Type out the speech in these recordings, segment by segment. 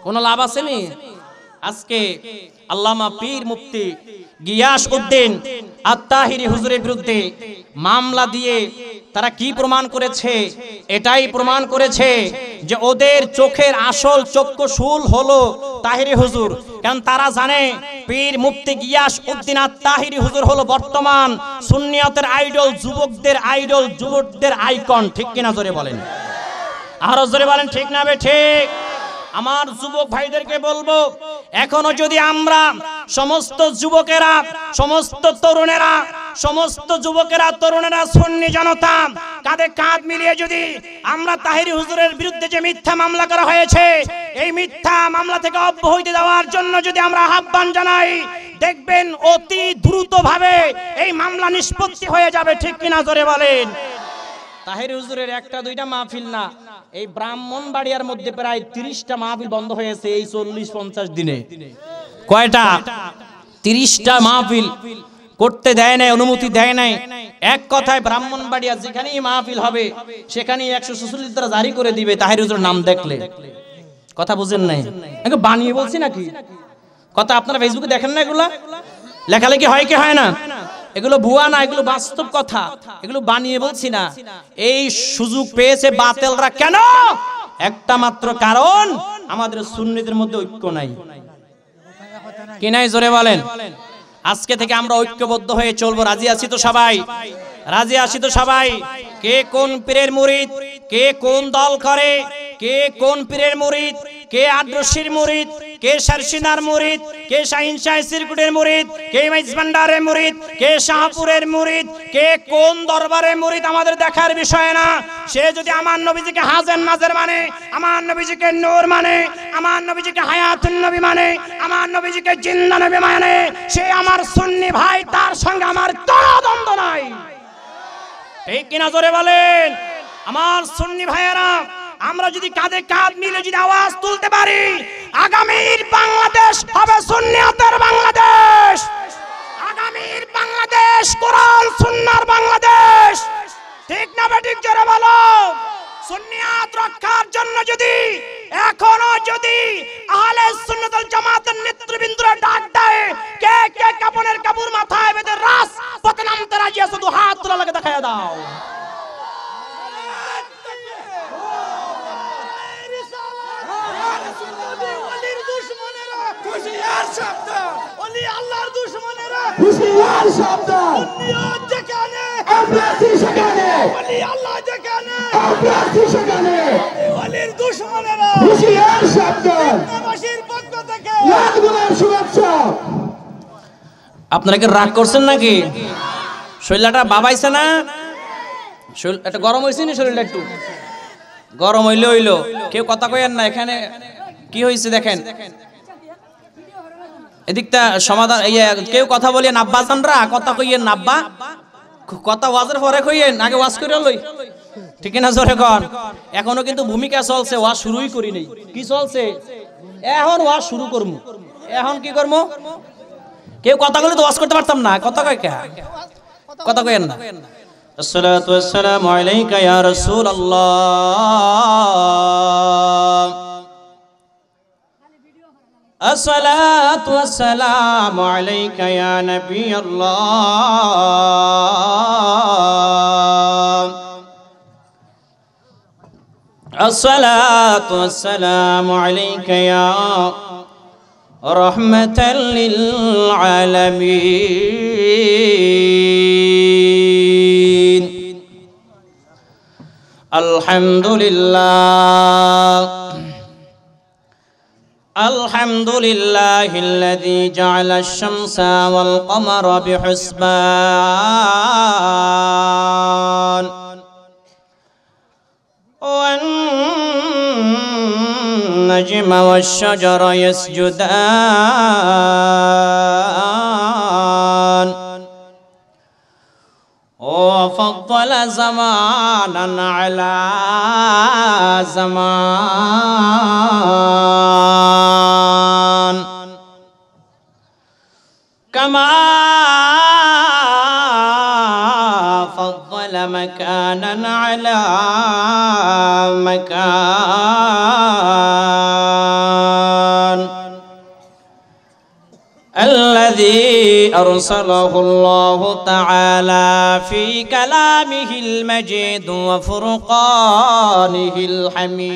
কোনো লাভ আসেনি। আজকে আল্লামা পীর মুফতি গিয়াসউদ্দিন আত-তাহিরি হুজুরের বিরুদ্ধে মামলা দিয়ে তারা কি প্রমাণ করেছে? এটাই প্রমাণ করেছে যে ওদের চোখের আসল চক্ষুশূল হলো তাহিরি হুজুর। কারণ তারা জানে পীর মুফতি গিয়াসউদ্দিন আত-তাহিরি হুজুর হলো বর্তমান সুন্নিয়তের আইডল, যুবকদের আইডল, যুবকদের আইকন। ঠিক কিনা জোরে বলেন, আরো জোরে বলেন ঠিক না বে ঠিক? আমার যুবক ভাইদেরকে বলবো, এখনো যদি আমরা সমস্ত যুবকেরা, সমস্ত তরুণেরা, সমস্ত যুবকেরা, তরুণেরা, সুন্নি জনতা কাঁধে কাঁধ মিলিয়ে যদি আমরা তাহিরি হুজুরের বিরুদ্ধে যে মিথ্যা মামলা করা হয়েছে এই মিথ্যা মামলা থেকে অব্যাহতি দেওয়ার জন্য যদি আমরা আহ্বান জানাই, দেখবেন অতি দ্রুতভাবে এই মামলা নিষ্পত্তি হয়ে যাবে। ঠিক কিনা জোরে বলেন? তাহিরি হুজুরের একটা দুইটা মাহফিল না, এই ব্রাহ্মণবাড়িয়ার মধ্যে প্রায় 30টা মাহফিল বন্ধ হয়েছে এই 40-50 দিনে। কয়টা? 30টা মাহফিল করতে দেয় নাই, অনুমতি দেয় নাই। এক কথায় ব্রাহ্মণবাড়িয়া যেখানেই মাহফিল হবে সেখানেই 146 দ্বারা জারি করে দিবে তাহিরি হুজুরের নাম দেখলে। কথা বুঝেন নাই? আমি বানিয়ে বলছি নাকি কথা? আপনারা ফেসবুকে দেখেন না এগুলা লেখালেখি হয় কি হয় না? এগুলো ভুয়া না, এগুলো বাস্তব কথা, এগুলো বানিয়ে বলছি না। এই সুযোগ পেয়েছে বাতিলরা কেন? একটা মাত্র কারণ, আমাদের সুন্নিদের মধ্যে ঐক্য নাই। কি নাই জোরে বলেন? আজকে থেকে আমরা ঐক্যবদ্ধ হয়ে চলবো। রাজি আছি তো সবাই? রাজি আছি তো সবাই? কে কোন পীরের মুরিদ, কে কোন দল করে, কে কোন পীরের মুরিদ, কে আদ্রশির মুরিদ, কে শারশিনার মুরিদ, কে শাহিন শাহ সিরকুটের মুরিদ, কে মাইজভান্ডারের মুরিদ, কে শাহপুরের মুরিদ, কে কোন দরবারের মুরিদ আমাদের দেখার বিষয় না। সে যদি আমার নবীজিকে হাজের নাজের মানে, আমার নবীজিকে নূর মানে, আমার নবীজিকে হায়াতুন নবী মানে, আমার নবীজিকে জিন্দা নবী মানে, সে আমার সুন্নি ভাই, তার সঙ্গে আমার কোনো দ্বন্দ্ব নাই। ঠিক কিনা জোরে বলেন? আমার সুন্নি ভাইয়েরা, আমরা যদি কাঁধে কাঁধ মিলে যদি আওয়াজ তুলতে পারি, আগামীর বাংলাদেশ হবে সুন্নিয়তের বাংলাদেশ। আগামীর বাংলাদেশ কোরআন সুন্নাহর বাংলাদেশ। ঠিক না বেঠিক জোরে বলো? সুন্নিয়ত রক্ষার জন্য যদি এখনো যদি আহলে সুন্নাত ওয়াল জামাতের নেতৃবৃন্দরা ডাক দেয়, কে কে কাপনের কাপড় মাথায় বেঁধে রাস পথে নামতে রাজি আছে, তো হাত তোলা লাগে দেখায় দাও। হুশিয়ার সাবধান, ওলি আল্লাহর দুশমনেরা হুশিয়ার সাবধান। সুন্নিয়ত যেখানে আমরা আছি সেখানে, ওলি আল্লাহ যেখানে আমরা আছি সেখানে, ওলির দুশমনেরা হুশিয়ার সাবধান। নবাসীর পক্ষ থেকে লাখ গুণের শুভেচ্ছা। আপনারা কি রাগ করছেন নাকি? শরীরটা বাবাইছে না? শরীর একটা গরম হইছে না? শরীরটা একটু গরম হইলে হইলো, কেউ কথা কইেন না। এখানে কি হইছে দেখেন, এদিকটা সমাধান। কেউ কথা বলিয়েন, আব্বা জানরা কথা কইয়েন না। আব্বা কথা ওয়াজের পরে কইয়েন, আগে ওয়াজ করে লই। ঠিক না জোরে কন? এখনো কিন্তু ভূমিকা চলছে, ওয়াজ শুরুই করি নাই। কি চলছে? এখন ওয়াজ শুরু করবো। এখন কি করবো? কেউ কথা বলে তো ওয়াজ করতে পারতাম না। কথা কয় কে? কথা কইেন না। আসসালাতু ওয়াসসালামু আলাইকা ইয়া রাসূলুল্লাহ। আসসালাতু ওয়াসসালামু আলাইকা ইয়া নবিয়াল্লাহ। আসসালাতু ওয়াসসালামু আলাইকা ইয়া রাহমাতাল লিল আলামিন। আলহামদুলিল্লাহ আলহামদুলিল্লাহিল্লাযী জা'আলাশ শামসা ওয়াল কমারা বিহুসবান ওয়ান নাজমা ওয়াশ শাজারা ইয়াসজুদান وفضل زمانا على زمان كما فضل مكانا على مكان الذي أرسله الله تعالى في كلامه المجيد وفرقانه الحميد.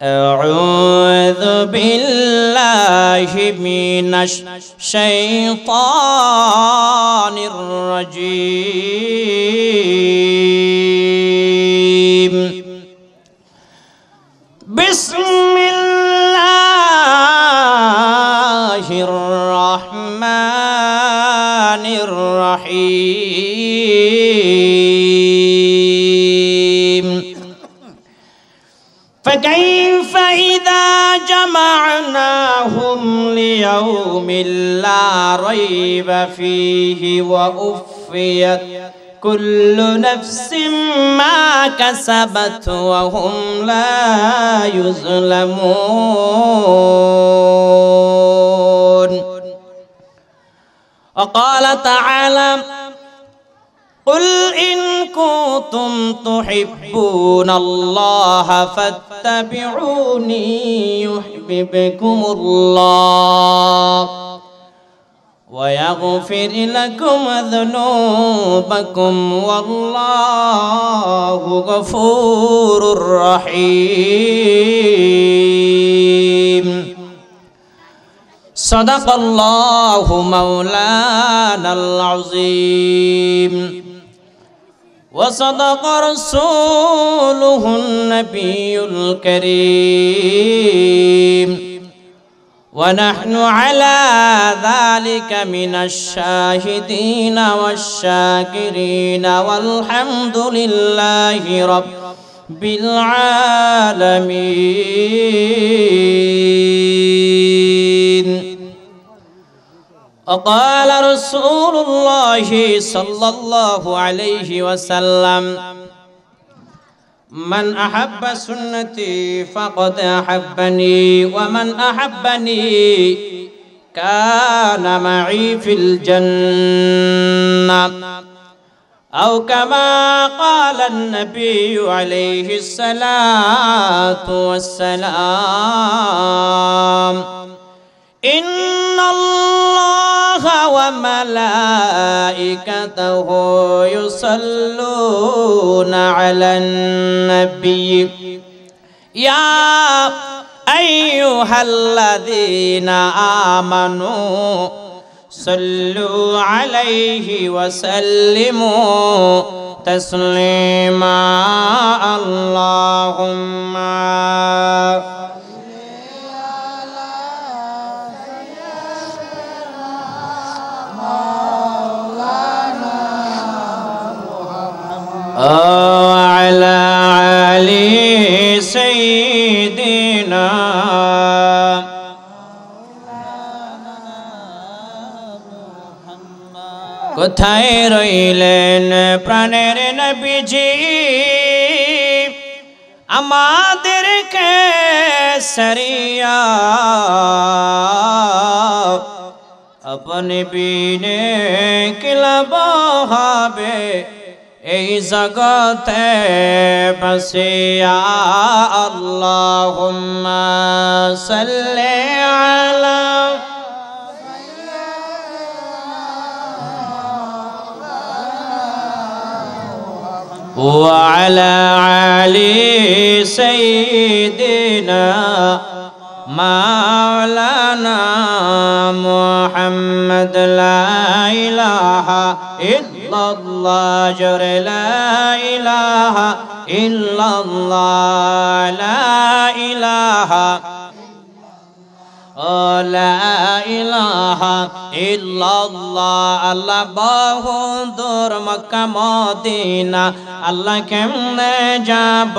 أعوذ بالله من الشيطان الرجيم. بسم الله الرحمن الرحيم. فكيف إذا جمعناهم ليوم لا ريب فيه ووفيت كل نفس ما كسبت وهم لا يظلمون. وقال تعالى: قل إن كنتم تحبون الله فاتبعوني يحببكم الله ويغفر لكم ذنوبكم والله غفور رحيم. صدق الله مولانا العظيم وصدق رسوله النبي الكريم ونحن على ذلك من الشاهدين والشاكرين والحمد لله رب العالمين. وقال رسول الله صلى الله عليه وسلم: من أحب سنتي فقد أحبني ومن أحبني كان معي في الجنة، أو كما قال النبي عليه الصلاة والسلام: إن الله وملائكته يصلون على النبي يا أيها الذين آمنوا صلوا عليه وسلموا تسليما. اللهم وعلى علي سيدنا কোথায় রইলেন প্রাণের নবীজি আমাদেরকে সরিয়া अपने बिने किलब হবে এই জগতে বসিয়া। আল্লাহুম্মা সাল্লি আলা ওয়া আলা আলি সাইয়্যিদিনা মাওলানা মুহাম্মদ। লা ইলাহা ইল্লাল্লাহ জোরে লা ইলাহা ইল্লাল্লাহ লা ইলাহা লা ইলাহা ইল্লাল্লাহ। আল্লাহ বহুদূর মক্কা মদিনা আল্লাহ কেমনে যাব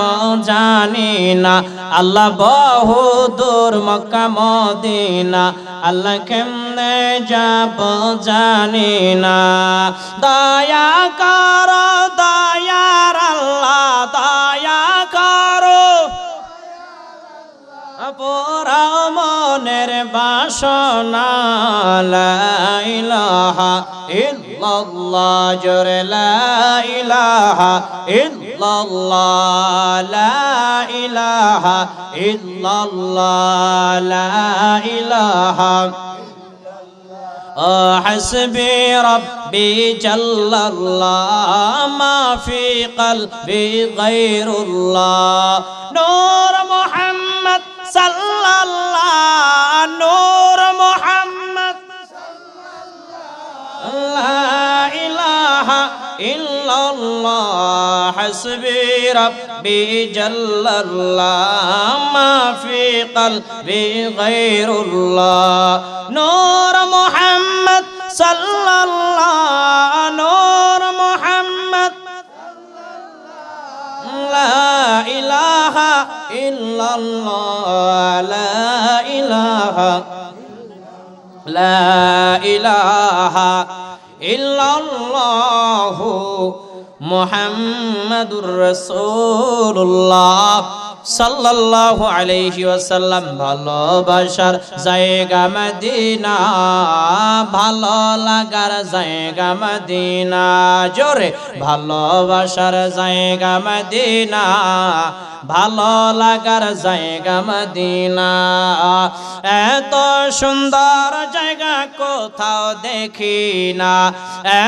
জানি না, আল্লাহ বহুদূর মক্কা মদিনা আল্লাহ কেমনে যাব জানি না। দয়া করো দয়ার আল্লাহ দয়া করো পুরা মনের বাসনা। লা ইলাহা ইল্লাল্লাহ জোরে লা ইলাহা ইল্লাল্লাহ ইল্লাল্লাহ লা ইলাহা ইল্লাল্লাহ লা ইলাহা حسبي ربي جل الله ما في قلبي غير الله نور محمد صلى الله نور محمد لا إله إلا الله حسبي ربي جل الله ما في قلبي غير الله نور محمد صلى الله نور محمد لا إله إلا الله لا إله لا إله إلا الله محمد رسول الله সাল্লাল্লাহু আলাইহি ওয়াসাল্লাম ভালোবাসার জায়গা মদিনা ভালো লাগার জায়গা মদিনা জোরে ভালোবাসার জায়গা মদিনা ভালো লাগার জায়গা মদিনা এত সুন্দর জায়গা কোথাও দেখি না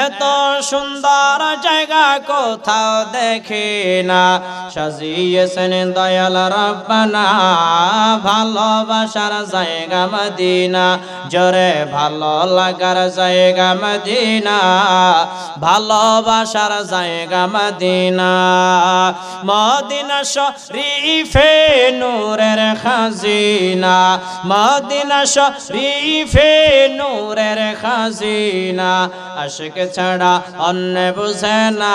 এত সুন্দর জায়গা কোথাও দেখি না সাজিয়েছেন দয়াল রব্বানা ভালোবাসার জায়গা মদিনা জোরে ভালো লাগার জায়গা মদিনা ভালোবাসার জায়গা মদিনা মদিনা শরীফে নূরের খাজিনা মদিনা শরীফে নূরের খাজিনা আশিক ছাড়া অন্য বুঝে না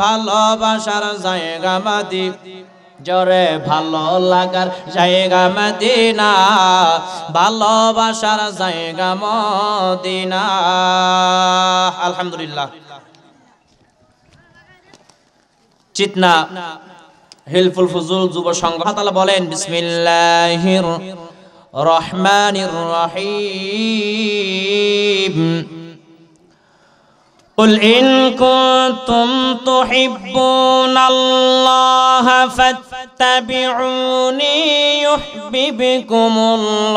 ভালোবাসার জায়গা মদিনা জোরে ভালো লাগার জায়গা মদিনা ভালোবাসার জায়গা মদিনা আলহামদুলিল্লাহ চিতনা হিলফুল ফুজুল যুব সংঘ তাআলা বলেন বিসমিল্লাহির রহমানির রহিম قل إن كنتم تحبون الله فاتبعوني يحببكم الله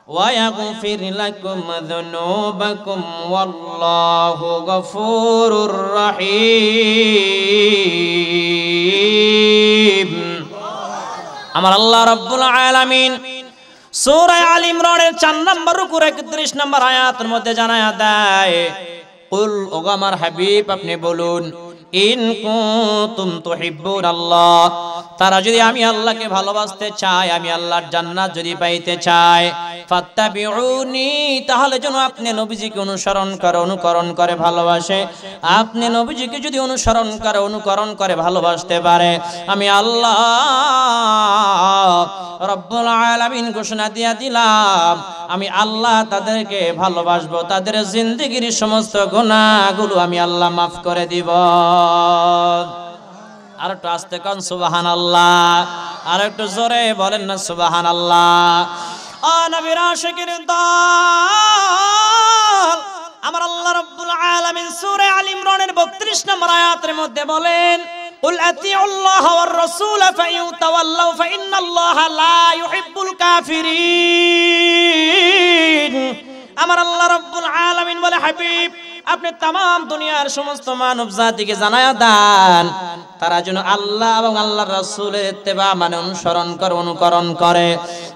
ويغفر لكم ذنوبكم والله غفور رحيم আমার আল্লাহ রাব্বুল আলামিন সূরা আল ইমরানের 4 নম্বর রুকুর 31 নম্বর আয়াতের মধ্যে জানায়া দেয় কুল ওগো আমার হাবিব আপনি বলুন ইন কুনতুম তুহিব্বুনাল্লাহ তারা যদি আমি আল্লাহকে ভালোবাসতে চাই আমি আল্লাহর জান্নাত যদি পাইতে চাই ফাত্তাবিউনি তাহলে যেন আপনি নবীজিকে অনুকরণ করে ভালোবাসে আপনি নবীজিকে যদি অনুকরণ করে ভালোবাসতে পারে আমি আল্লাহ রব্বুল আলামিন ঘোষণা দিয়া দিলাম আমি আল্লাহ তাদেরকে ভালোবাসবো তাদের জিন্দেগীর সমস্ত গুনাহগুলো আমি আল্লাহ মাফ করে দিব আর একটু আস্তে কোন সুবহানাল্লাহ আর একটু জোরে বলেন না সুবহানাল্লাহ ও নবীর আশিকের দল আমার আল্লাহ রাব্বুল আলামিন সূরা আল ইমরানের 32 নম্বর আয়াতের মধ্যে বলেন قل اطيعوا الله والرسول فإن تولوا فإن الله لا يحب الكافرين আমার আল্লাহ রাব্বুল আলামিন বলে হাবিব আপনি तमाम দুনিয়ার সমস্ত মানব জাতিকে জানায়া দেন তারা যেন আল্লাহ এবং আল্লাহর রাসূলের ইত্তেবা মানে অনুকরণ করে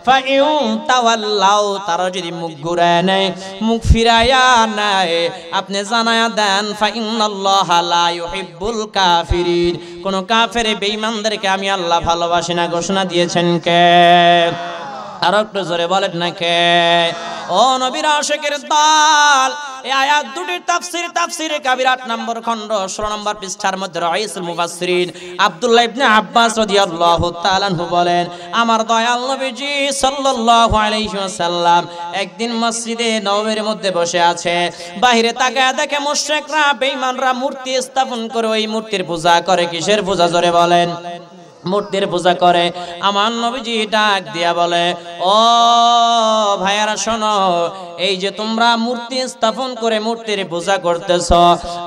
ফাইউ তাওয়াল্লাউ তারা যদি মুখ ঘুরায় নেয় মুখ ফিরায়া নেয় আপনি জানায়া দেন ফাইনাল্লাহা লা ইউহিব্বুল কাফিরিন কোন কাফের বেঈমানদেরকে আমি আল্লাহ ভালোবাসি না ঘোষণা দিয়েছেন কে আর একটু জোরে বলেন না কে ও নবীর আশিকের দল এই আয়াত দুটির তাফসীরে কাবির 8 নম্বর খণ্ড 16 নম্বর পৃষ্ঠার মধ্যে রাইসুল মুফাসসিরিন আব্দুল্লাহ ইবনে আব্বাস রাদিয়াল্লাহু তাআলা আনহু বলেন আমার দয়াল নবীজি সাল্লাল্লাহু আলাইহি ওয়াসাল্লাম একদিন মসজিদে নববীর মধ্যে বসে আছে বাইরে তাকায় দেখে মুশরিকরা বেঈমানরা মূর্তি স্থাপন করে ওই মূর্তির পূজা করে কিসের পূজা জোরে বলেন মূর্তির পূজা করে। আমার নবীজি ডাক দিয়া বলে, ও ভাইয়ারা শোনো, এই যে তোমরা মূর্তি স্থাপন করে মূর্তির পূজা করতেছ,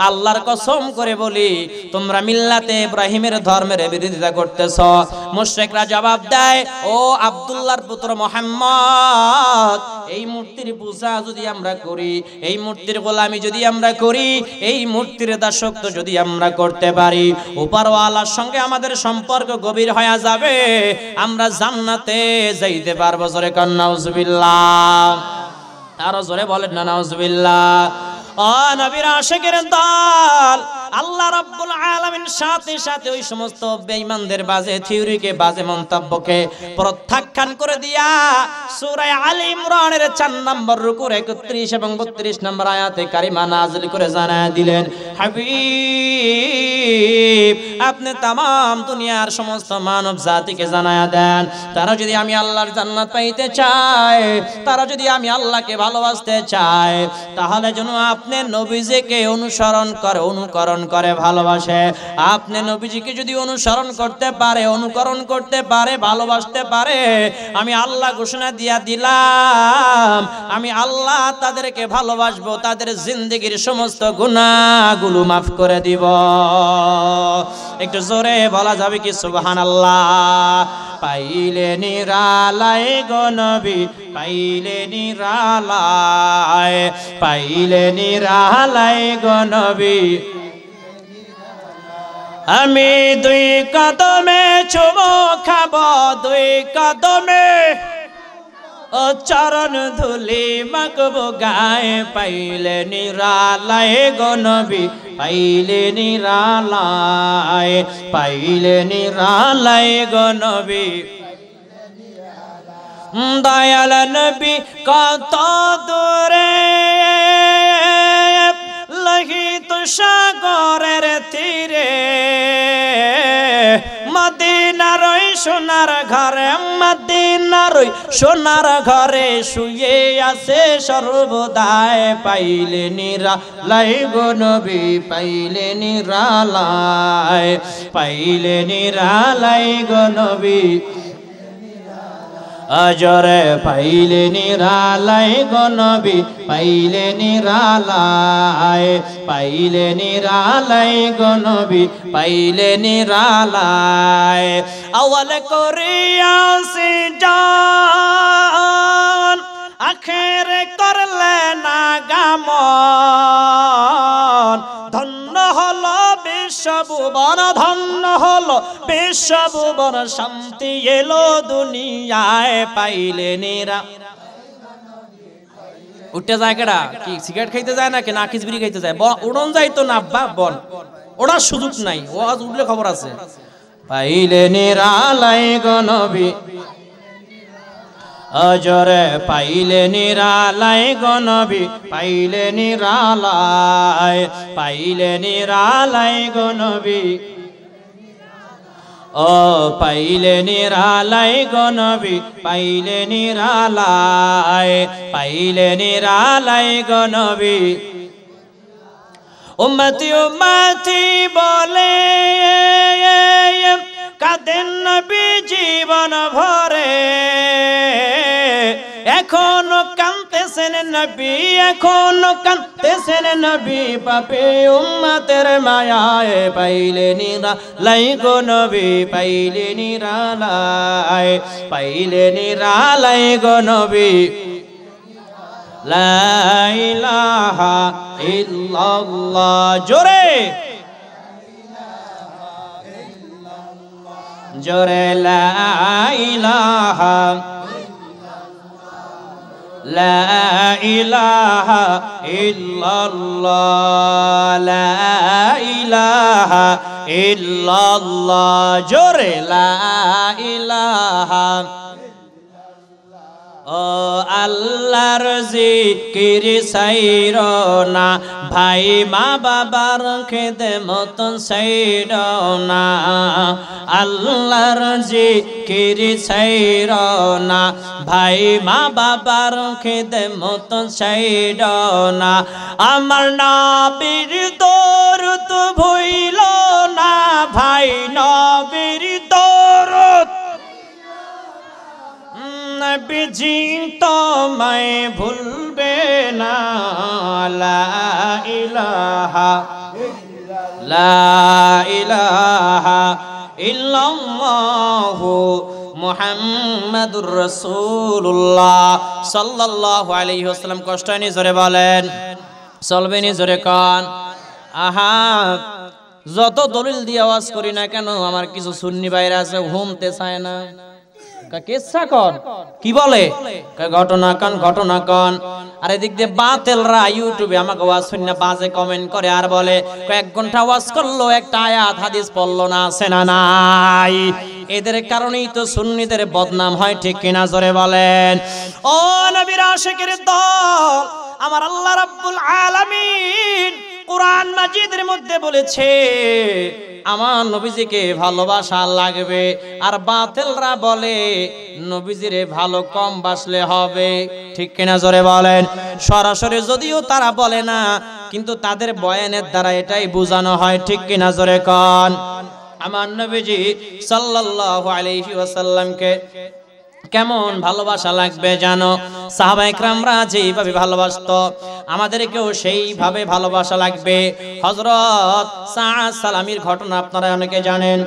আল্লাহর কসম করে বলি তোমরা মিল্লাতে ইব্রাহিমের ধর্মের বিরোধিতা করতেছ। মুশরিকরা জবাব দেয়, ও আব্দুল্লাহর পুত্র মুহাম্মদ, এই মূর্তির পূজা যদি আমরা করি, এই মূর্তির গোলামি যদি আমরা করি, এই মূর্তির দাসত্ব যদি আমরা করতে পারি, উপরওয়ালার সঙ্গে আমাদের সম্পর্ক গভীর হয়ে যাবে, আমরা জান্নাতে যাইতে পারবো। জোরে কান নাউজুবিল্লাহ, আরো জোরে বলেন না নাউজুবিল্লাহ। ও নবীর আশিকের দল, আল্লাহ রাব্বুল আলামিন সাথে সাথে ওই সমস্ত বেঈমানদের বাজে থিওরিকে, বাজে মন্তব্যকে প্রত্যাখ্যান করে দিয়া সূরা আলে ইমরানের 4 নম্বর রুকুর 31 এবং 32 নম্বর আয়াতে কারিমা নাযিল করে জানায় দিলেন, হাবিব আপনি তাম দুনিয়ার সমস্ত মানব জাতিকে জানায়া দেন, তারা যদি আমি আল্লাহর জান্নাত পাইতে চায়, তারা যদি আমি আল্লাহকে ভালোবাসতে চায়, তাহলে যেন আপনি নবীজিকে অনুসরণ করে ভালোবাসে। আপনি নবীজিকে যদি অনুসরণ করতে পারে, অনুকরণ করতে পারে, ভালোবাসতে পারে, আমি আল্লাহ ঘোষণা দিয়া দিলাম, আমি আল্লাহ তাদেরকে ভালোবাসবো, তাদের জিন্দেগির সমস্ত গুনাহগুলো মাফ করে দিব। একটু জোরে বলা যাবে কি সুবহানাল্লাহ? পাইলে নিরালায় গো নবী, পাইলে নিরালায়, পাইলে নিরালায় গো নবী, আমি 2 কদমে চুমো খাবো, 2 কদমে ও চরণ ধুলি মাখবো গায়ে, পাইলে নিরালায় গো নবী, পাইলে নিরালায়, পাইলে নিরালায় গো নবী। দয়াল নবী কত দূরে লোহিত সাগরের তীরে, মদিনার ওই সোনার ঘরে, মদিনার ওই সোনার ঘরে শুয়ে আছে সর্বদাই, পাইলে নিরালায় গো নবী, পাইলে নিরালায়, পাইলে নিরালায় গো নবী, আজরে পাইলে নিরালায় গো নবী, পাইলে নিরালায়, পাইলে নিরালায় গো নবী, পাইলে নিরালায়। আওয়াল করিয়াছি জান, আখের করলে না গামন, ধন্য হলো বিশ্বভুবন, ধন্য হলো বিশ্বভুবন, শান্তি এলো দুনিয়ায়, পাইলে নিরা। উঠতে যায় কেডা? কি সিগারেট খাইতে যায় নাকি নাকিস বিড়ি খাইতে যায়? উড়ন যাইতো না আব্বা, বল ওড়ার সুযোগ নাই, ও আজ উঠলে খবর আছে। পাইলে নিরালায় গো নবী, আজরে পাইলে নিরালায় গো নবী, পাইলে নিরালায়, পাইলে নিরালায় গো নবী, ও পাইলে নিরালায় গো নবী, পাইলে নিরালায়, পাইলে নিরালায় গো নবী। উম্মতি উম্মতি বলে কাঁদেন নবী জীবন ভরে, এখনো কাঁদতেছেন নবী, এখনো কাঁদতেছেন নবী, পাপে উম্মতের মায়ায়, পাইলে নিরালায় গো নবী, পাইলে নিরালায়, পাইলে নিরালায় গো নবী। লা ইলাহা ইল্লাল্লাহ, জোরে জোরে, লা ইলাহা, লা ইলাহা ইল্লাল্লাহ, লা ইলাহা ইল্লাল্লাহ, জোরে লা ইলাহা। ও আল্লাহর জিকির সাইরো না, ভাই মা বাবার খেদমত সাইরো না, আল্লাহর জিকির সাইরো না, ভাই মা বাবার খেদমত সাইরো না, আমার নবীর দরুদ ভুইলো না, ভাই নবীর দরুদ জিন তোমায় ভুলবে না লা ইলাহা ইল্লাল্লাহু মুহাম্মাদুর রাসূলুল্লাহ সাল্লাল্লাহু আলাইহি ওয়াসাল্লাম। কষ্ট নি জোরে বলেন, চলবে নি জোরে কোন। আহা, যত দলিল দিয়ে আওয়াজ করি না কেন আমার কিছু সুন্নি ভাইরা আছে ঘুমতে চায় না। কেসা কন কি বলে ঘটনা কন ঘটনা কন। আর এদিক দিয়ে বাতেলরা ইউটিউবে আমাকে ওয়াজ শুনে বাজে কমেন্ট করে আর বলে 1 ঘন্টা ওয়াজ করলো একটা আয়াত হাদিস পড়লো না, আছে না নাই? এদের কারণেই তো সুন্নিদের বদনাম হয়, ঠিক কিনা জোরে বলেন। ও নবীর আশিকের দল, আমার আল্লাহ রাব্বুল আলামিন কুরআন মাজিদের মধ্যে বলেছে আমার নবীজিকে ভালোবাসা লাগবে, আর বাতিলরা বলে নবীজিরে ভালো কম বাসলে হবে, ঠিক কিনা জোরে বলেন। সরাসরি যদিও তারা বলে না, কিন্তু তাদের বয়ানের দ্বারা এটাই বোঝানো হয়, ঠিক কিনা জোরে কোন। আমার নবীজি সাল্লাল্লাহু আলাইহি ওয়াসাল্লামকে কেমন ভালোবাসা লাগবে জানো? সাহাবায়ে কেরামরা যেইভাবে ভালোবাসতো আমাদেরকেও সেইভাবে ভালোবাসা লাগবে। হযরত সাআদ সালামির ঘটনা আপনারা অনেকে জানেন।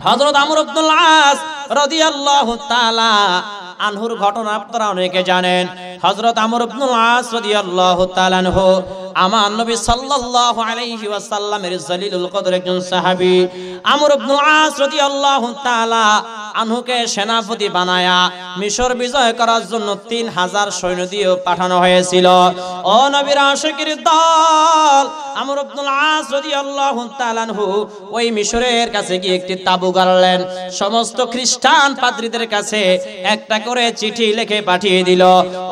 হযরত আমর ইবনুল আস রাদিয়াল্লাহু তাআলা আনহুর ঘটনা আপনারা অনেকে জানেন। হযরত আমর ইবনুল আস রাদিয়াল্লাহু তাআলা আনহু আমার নবী সাল্লাল্লাহু আলাইহি ওয়াসাল্লামের জলিলুল কদর একজন সাহাবী। আমর ইবনুল আস রাদিয়াল্লাহু তাআলা আনহুকে সেনাপতি বানায়া মিশর বিজয় করার জন্য 3000 সৈন্য দিয়ে পাঠানো হয়েছিল। ও নবীর আশিকের দল, আমর ইবনুল আস রাদিয়াল্লাহু তাআলা আনহু ওই মিশরের কাছে গিয়ে একটি তাবু গাড়লেন। সমস্ত খ্রিস্টান পাদ্রীদের কাছে একটা করে চিঠি লিখে পাঠিয়ে দিল।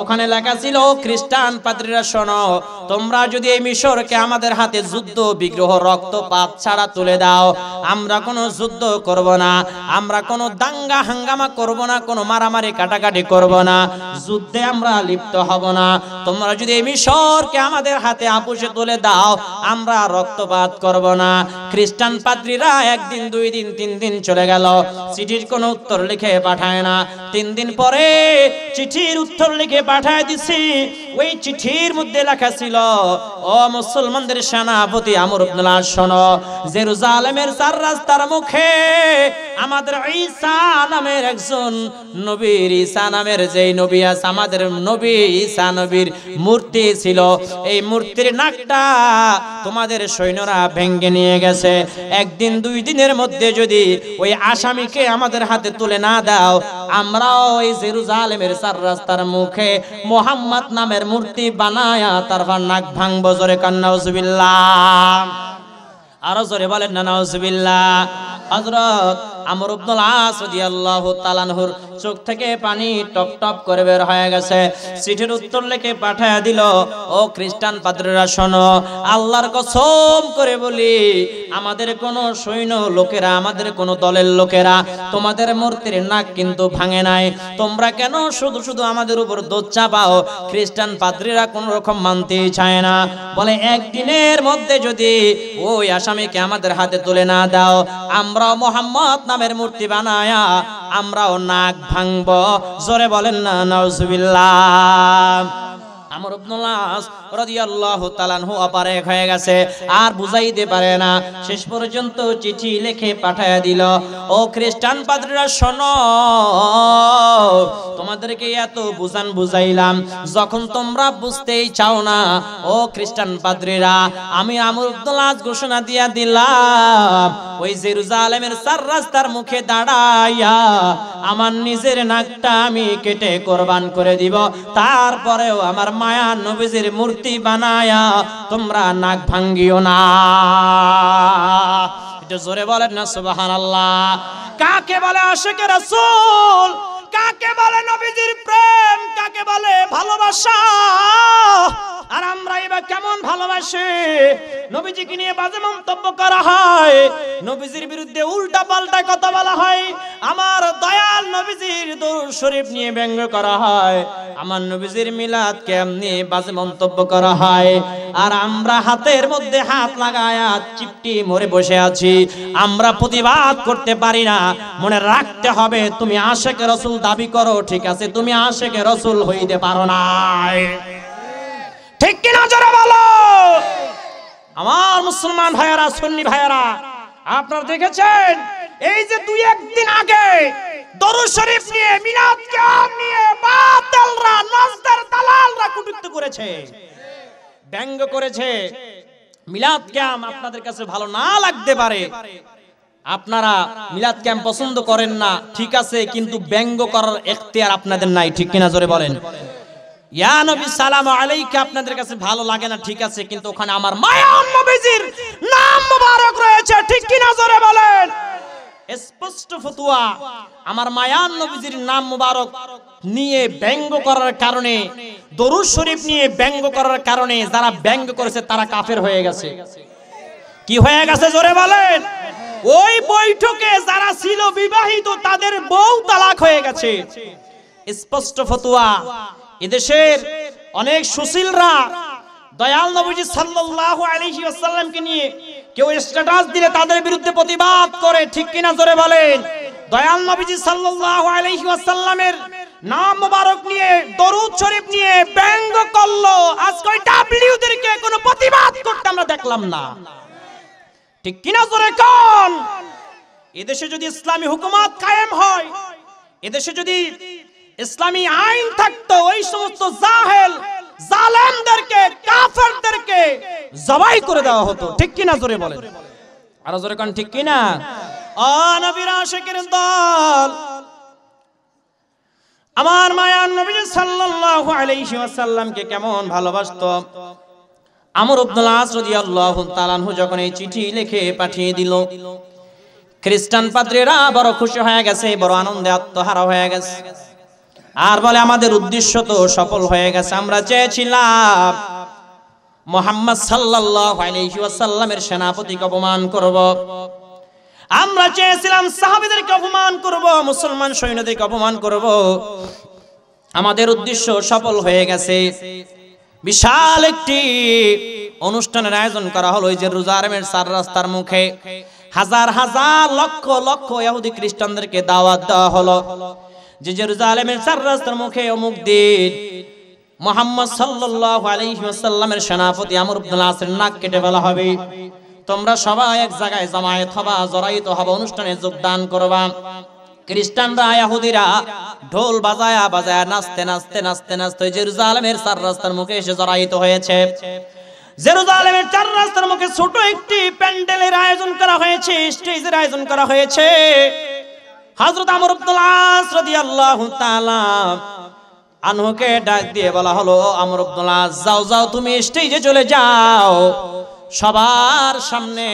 ওখানে লেখা ছিল, খ্রিস্টান পাদ্রীরা শোনো, তোমরা যদি এই মিশরকে আমাদের হাতে যুদ্ধ বিগ্রহ রক্তপাত ছাড়া তুলে দাও, আমরা কোনো যুদ্ধ করব না, আমরা কোনো দাঙ্গা হাঙ্গামা করব না, কোনো মারামারি কাটাকাটি করব না, যুদ্ধে আমরা লিপ্ত হব না। তোমরা যদি এই মিশরকে আমাদের হাতে আপোষে তুলে দাও, আমরা রক্তপাত করব না। খ্রিস্টান পাদ্রীরা 1 দিন 2 দিন 3 দিন চলে গেল, চিঠির কোনো উত্তর লিখে পাঠায় না। 3 দিন পরে চিঠির উত্তর লিখে পাঠায় দিছি। ওই চিঠির মধ্যে লেখা ছিল, ও মুসলমানদের সেনাপতি আমর ইবনুল আস, শোনো, জেরুজালেমের 4 রাস্তার মুখে আমাদের ঈসা নামের একজন নবীর, ঈসা নামের যেই নবী আছে, আমাদের নবী ঈসা নবীর মূর্তি ছিল। এই মূর্তির নাকটা তোমাদের সৈন্যরা ভেঙে নিয়ে গেছে। 1 দিন 2 দিনের মধ্যে যদি ওই আসামিকে আমাদের হাতে তুলে না দাও, আমরাও ওই জেরুজালেমের 4 রাস্তার মুখে মুহাম্মদ নামের মূর্তি বানায়া তারপর নাক ভাঙবো। জোরে কান্না নাউজুবিল্লাহ, আরো জোরে বলেন না নাউজুবিল্লাহ। হযরত আমর ইবনুল আস রাদিয়াল্লাহু তাআলা আনহুর চোখ থেকে পানি টপ টপ করে বের হয়ে গেছে। চিঠির উত্তর লিখে পাঠায়া দিল, ও খ্রিস্টান পাদ্রীরা শোনো, আল্লাহর কসম করে বলি, আমাদের কোন সৈন্য লোকেরা, আমাদের কোন দলের লোকেরা তোমাদের মূর্তির নাক কিন্তু ভাঙে নাই। তোমরা কেন শুধু শুধু আমাদের উপর দোষ চাপাও? খ্রিস্টান পাদ্রীরা কোন রকম মানতেই চায় না। বলে 1 দিনের মধ্যে যদি ওই আসামিকে আমাদের হাতে তুলে না দাও, আমরা মুহাম্মদ নামের মূর্তি বানায়া আমরাও নাক ভাঙবো। জোরে বলেন না নাউজুবিল্লাহ। আমর ইবনুল আস রাদিয়াল্লাহু তাআলা আনহু অপারেক হয়ে গেছে, আর বুঝাইতে পারে না। শেষ পর্যন্ত চিঠি লিখে পাঠায়া দিল, ও খ্রিস্টান পাদ্রীরা শোনো, তোমাদেরকে এত বুঝাইলাম, যখন তোমরা বুঝতেই চাও না, ও খ্রিস্টান পাদ্রীরা, আমি আমর ইবনুল আস ঘোষণা দিয়া দিলাম, ওই জেরুজালেমের 4 রাস্তার মুখে দাঁড়াইয়া আমার নিজের নাকটা আমি কেটে কোরবান করে দিব, তারপরেও আমার মায়া নবীজির মূর্তি বানায়া তোমরা নাক ভাঙ্গিও না। এটা জোরে বলেন না সুবহানাল্লাহ। কাকে বলে আশিকে রাসূল, কাকে বলে নবীজির প্রেম, কাকে বলে ভালোবাসা? আর আমরা এবার কেমন ভালোবাসি, নবীজিকে নিয়ে বাজে মন্তব্য করা হয়, নবীজির বিরুদ্ধে উল্টা পাল্টা কথা বলা হয়, আমার দয়াল নবীজির দরুদ শরীফ নিয়ে ব্যঙ্গ করা হয়, আমার নবীজির মিলাদ কেম নিয়ে বাজে মন্তব্য করা হয়, আর আমরা হাতের মধ্যে হাত লাগায়া চিপটি মরে বসে আছি, আমরা প্রতিবাদ করতে পারি না। মনে রাখতে হবে, তুমি আশিকে রাসূল দাবি করো ঠিক আছে, তুমি আশিকে রাসূল হইতে পারো না, ঠিক কি না জোরে বলো। আমার মুসলমান ভাইয়ারা, সুন্নি ভাইয়ারা, আপনারা দেখেছেন এই যে দুই একদিন আগে দরুদ শরীফ নিয়ে, মিলাদ কিয়াম নিয়ে বাতিলরা, নজদের দালালরা কটূক্তি করেছে, ব্যঙ্গ করেছে। মিলাদ কিয়াম আপনাদের কাছে ভালো না লাগতে পারে, আপনারা মিলাদ কিয়াম পছন্দ করেন না, ঠিক আছে, কিন্তু ব্যঙ্গ করার এখতিয়ার আপনাদের নাই, ঠিক কিনা জোরে বলেন। ইয়া নবী সালামু আলাইকা আপনাদের কাছে ভালো লাগে না, ঠিক আছে, কিন্তু ওখানে আমার মায়ান নবীজির নাম মোবারক রয়েছে, ঠিক কিনা জোরে বলেন। স্পষ্ট ফতোয়া, আমার মায়ান নবীজির নাম মোবারক নিয়ে ব্যঙ্গ করার কারণে, দরুদ শরীফ নিয়ে ব্যঙ্গ করার কারণে যারা ব্যঙ্গ করেছে তারা কাফের হয়ে গেছে। কি হয়ে গেছে জোরে বলেন। ওই বৈঠকে যারা ছিল বিবাহিত তাদের বউ তালাক হয়ে গেছে। স্পষ্ট ফতোয়া, এদেশের অনেক সুশীলরা দয়াল নবীজি সাল্লাল্লাহু আলাইহি ওয়াসাল্লামকে নিয়ে কেউ স্ট্যাটাস দিলে তাদের বিরুদ্ধে প্রতিবাদ করে, ঠিক কিনা জোরে বলেন। দয়াল নবীজি সাল্লাল্লাহু আলাইহি ওয়াসাল্লামের নাম মোবারক নিয়ে, দরুদ শরীফ নিয়ে ব্যঙ্গ করলো, আজকে ওই ডাব্লিউদেরকে কোনো প্রতিবাদ করতে আমরা দেখলাম না, ঠিক কিনা জোরে কোন। এদেশে যদি ইসলামী হুকুমত কায়েম হয়, এদেশে যদি ইসলামী আইন থাকতো, ওই সমস্ত জাহেল জালেমদেরকে, কাফেরদেরকে জবাই করে দেওয়া হতো, ঠিক কিনা জোরে বলেন। আর জোরে কোন, ঠিক কিনা। ও নবীর আশিকের দল, আমার মায়ার নবী সাল্লাল্লাহু আলাইহি ওয়াসাল্লামকে কেমন ভালোবাসতো। আমর ইবনুল আস রাদিয়াল্লাহু তাআলা আনহু যখন এই চিঠি লিখে পাঠিয়ে দিল, খ্রিস্টান পাদ্রীরা বড় খুশি হয়ে গেছে, বড় আনন্দে আত্মহারা হয়ে গেছে, আর বলে আমাদের উদ্দেশ্য তো সফল হয়ে গেছে। আমরা চেয়েছিলাম মুহাম্মদ সাল্লাল্লাহু আলাইহি ওয়াসাল্লামের সেনাপতিকে অপমান করব, আমরা চেয়েছিলাম সাহাবীদেরকে অপমান করব, মুসলমান সৈন্যদেরকে অপমান করব, আমাদের উদ্দেশ্য সফল হয়ে গেছে। বিশাল একটি অনুষ্ঠানের আয়োজন করা হলো, ওই যে জেরুজালেমের ৪ রাস্তার মুখে হাজার হাজার লক্ষ লক্ষ ইহুদি খ্রিস্টানদেরকে দাওয়াত দেওয়া হলো যে জেরুজালেমের ৪ রাস্তার মুখে অমুক দিন মুহাম্মদ সাল্লাল্লাহু আলাইহি ওয়াসাল্লামের সেনাপতি আমর ইবনুল আসের নাক কেটে ফেলা হবে, তোমরা সবাই এক জায়গায় জামায়াত হবা, জড়াইত হবা, অনুষ্ঠানে যোগদান করবা। খ্রিস্টানরা, ইহুদিরা ঢোল বাজায়া বাজায়া, নাচতে নাচতে নাচতে নাচতে জেরুজালেমের ৪ রাস্তার মুখে এসে জড়াইত হয়েছে। জেরুজালেমের ৪ রাস্তার মুখে ছোট একটি প্যান্ডেলের আয়োজন করা হয়েছে, স্টেজের আয়োজন করা হয়েছে। হযরত আমর ইবনুল আস রাদিয়াল্লাহু তাআলা আনহুকে ডাক দিয়ে বলা হলো, আমর ইবনুল আস, যাও যাও, তুমি স্টেজে চলে যাও, সবার সামনে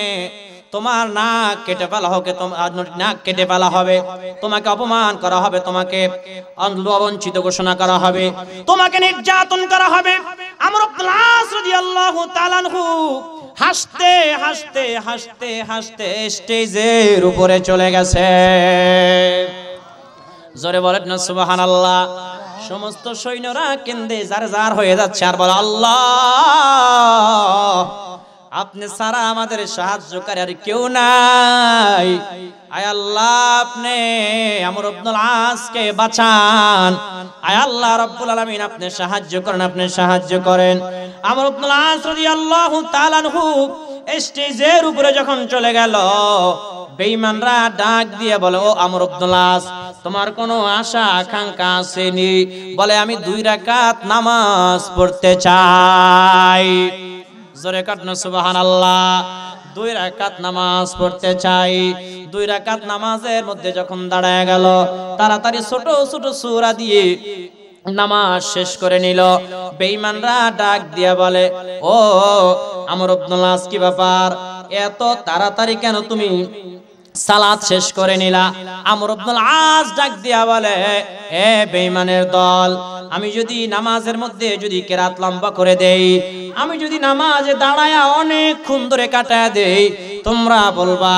তোমার নাক কেটে ফেলা হবে, তোমার নাক কেটে ফেলা হবে, তোমাকে অপমান করা হবে, তোমাকে অবঞ্চিত ঘোষণা করা হবে, তোমাকে নির্যাতন করা হবে। আমর ইবনুল আস রাদিয়াল্লাহু তাআলা আনহু হাসতে হাসতে হাসতে হাসতে স্টেজের উপরে চলে গেছে। জোরে বলেন না সুবহানাল্লাহ। সমস্ত সৈন্যরা কেন্দে জার জার হয়ে যাচ্ছে আর বলে, আল্লাহ, আপনি ছাড়া আমাদের সাহায্যকারী আর কেউ নাই, আয় আল্লাহ, আপনি আমর ইবনুল আসকে বাঁচান, আয় আল্লাহ রাব্বুল আলামিন, আপনি সাহায্য করেন, আপনি সাহায্য করেন। আমর ইবনুল আস রাদিয়াল্লাহু তাআলা আনহু স্টেজের উপরে যখন চলে গেল, বেঈমানরা ডাক দিয়ে বলে, ও আমর ইবনুল আস, তোমার কোনো আশা আকাঙ্ক্ষা আসেনি? বলে, আমি 2 রাকাত নামাজ পড়তে চাই। জোরে কাটনা সুবহানাল্লাহ। 2 রাকাত নামাজ পড়তে চাই। 2 রাকাত নামাজের মধ্যে যখন দাঁড়ায় গেল, তাড়াতাড়ি ছোট ছোট সূরা দিয়ে নামাজ শেষ করে নিল। বেঈমানরা ডাক দিয়া বলে, ও আমর ইবনুল আস, কি ব্যাপার, এত তাড়াতাড়ি কেন তুমি সালাত শেষ করে নিলা। আমর ইবনুল আস ডাক দিয়া বলে, এ বেঈমানের দল, আমি যদি নামাজের মধ্যে যদি কেরাত লম্বা করে দেই, আমি যদি নামাজে দাঁড়ায়া অনেকক্ষণ ধরে কাটায়া দেই, তোমরা বলবা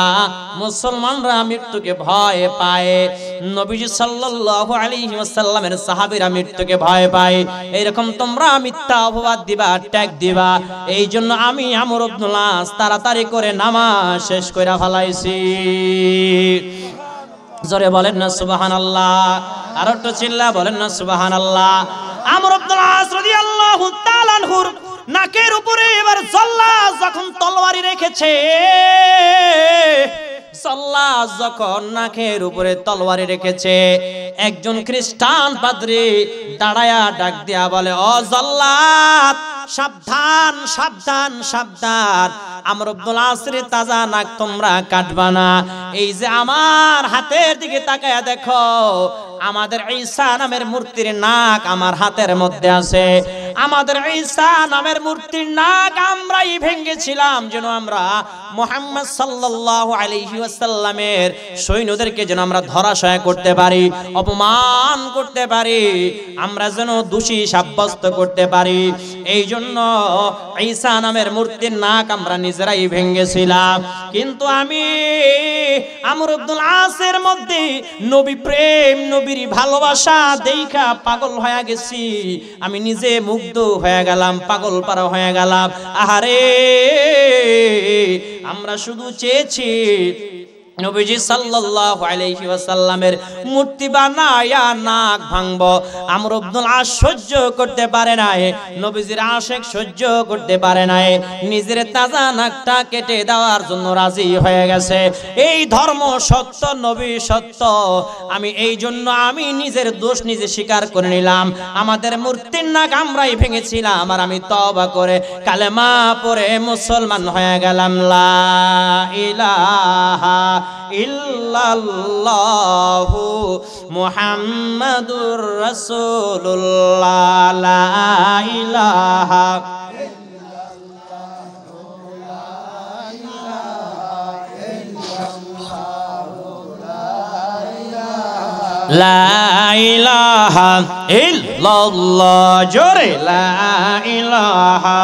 মুসলমানরা মৃত্যুকে ভয় পায়, নবীজি সাল্লাল্লাহু আলাইহি ওয়াসাল্লামের সাহাবীরা মৃত্যুকে ভয় পায়, এরকম তোমরা মিথ্যা অপবাদ দিবা, ট্যাগ দিবা। এই জন্য আমি আমর ইবনুল আস তাড়াতাড়ি করে নামাজ শেষ কইরা ফেলাইছি। জোরে বলেন না সুবহানাল্লাহ, আর একটু চিল্লা বলেন না সুবহানাল্লাহ। আমর ইবনুল আস রাদিয়াল্লাহু তাআলা আনহুর নাকের উপরে এবার জল্লাদ যখন তলোয়ারি রেখেছে, জল্লাদ যখন নাকের উপরে তলোয়ারি রেখেছে, একজন খ্রিস্টান পাদ্রী দাঁড়ায়া ডাক দিয়া বলে, ও জল্লাদ, সাবধান সাবধান সাবধান, আমর ইবনুল আসের তাজা নাক তোমরা কাটবা না। এই যে আমার হাতের দিকে তাকায়া দেখো, আমাদের ঈসা নামের মূর্তির নাক আমার হাতের মধ্যে আছে। আমাদের ঈসা নামের মূর্তির নাক আমরাই ভেঙেছিলাম, যেন আমরা মুহাম্মদ সাল্লাল্লাহু আলাইহি ওয়াসাল্লামের সৈন্যদেরকে যেন আমরা ধরাশয় করতে পারি, অপমান করতে পারি, আমরা যেন দোষী সাব্যস্ত করতে পারি। এই জন্য ঈসা নামের মূর্তির নাক আমরা নিজেরাই ভেঙেছিলাম। কিন্তু আমি আমর ইবনুল আসের মধ্যে নবী প্রেম, নবীর ভালোবাসা দেখা পাগল হয়ে গেছি। আমি নিজে মুগ্ধ হয়ে গেলাম, পাগল পারা হয়ে গেলাম। আহারে, আমরা শুধু চেয়েছি নবীজি সাল্লাল্লাহু আলাইহি ওয়াসাল্লামের মূর্তি বানায়া নাক ভাঙব। আমর ইবনুল আস সহ্য করতে পারে নাই, নবীজির আশিক সহ্য করতে পারে নাই, নিজের তাজা নাকটা কেটে দেওয়ার জন্য রাজি হয়ে গেছে। এই ধর্ম সত্য, নবী সত্য। আমি এই জন্য আমি নিজের দোষ নিজে স্বীকার করে নিলাম। আমাদের মূর্তির নাক আমরাই ভেঙেছিলাম, আর আমি তওবা করে কালেমা পড়ে মুসলমান হয়ে গেলাম। লা ইলাহা ইল্লাল্লাহু মুহাম্মাদুর রাসূলুল্লাহ, লা ইলাহা লা ইলাহা ইল্লাল্লাহ, জোরে লা ইলাহা,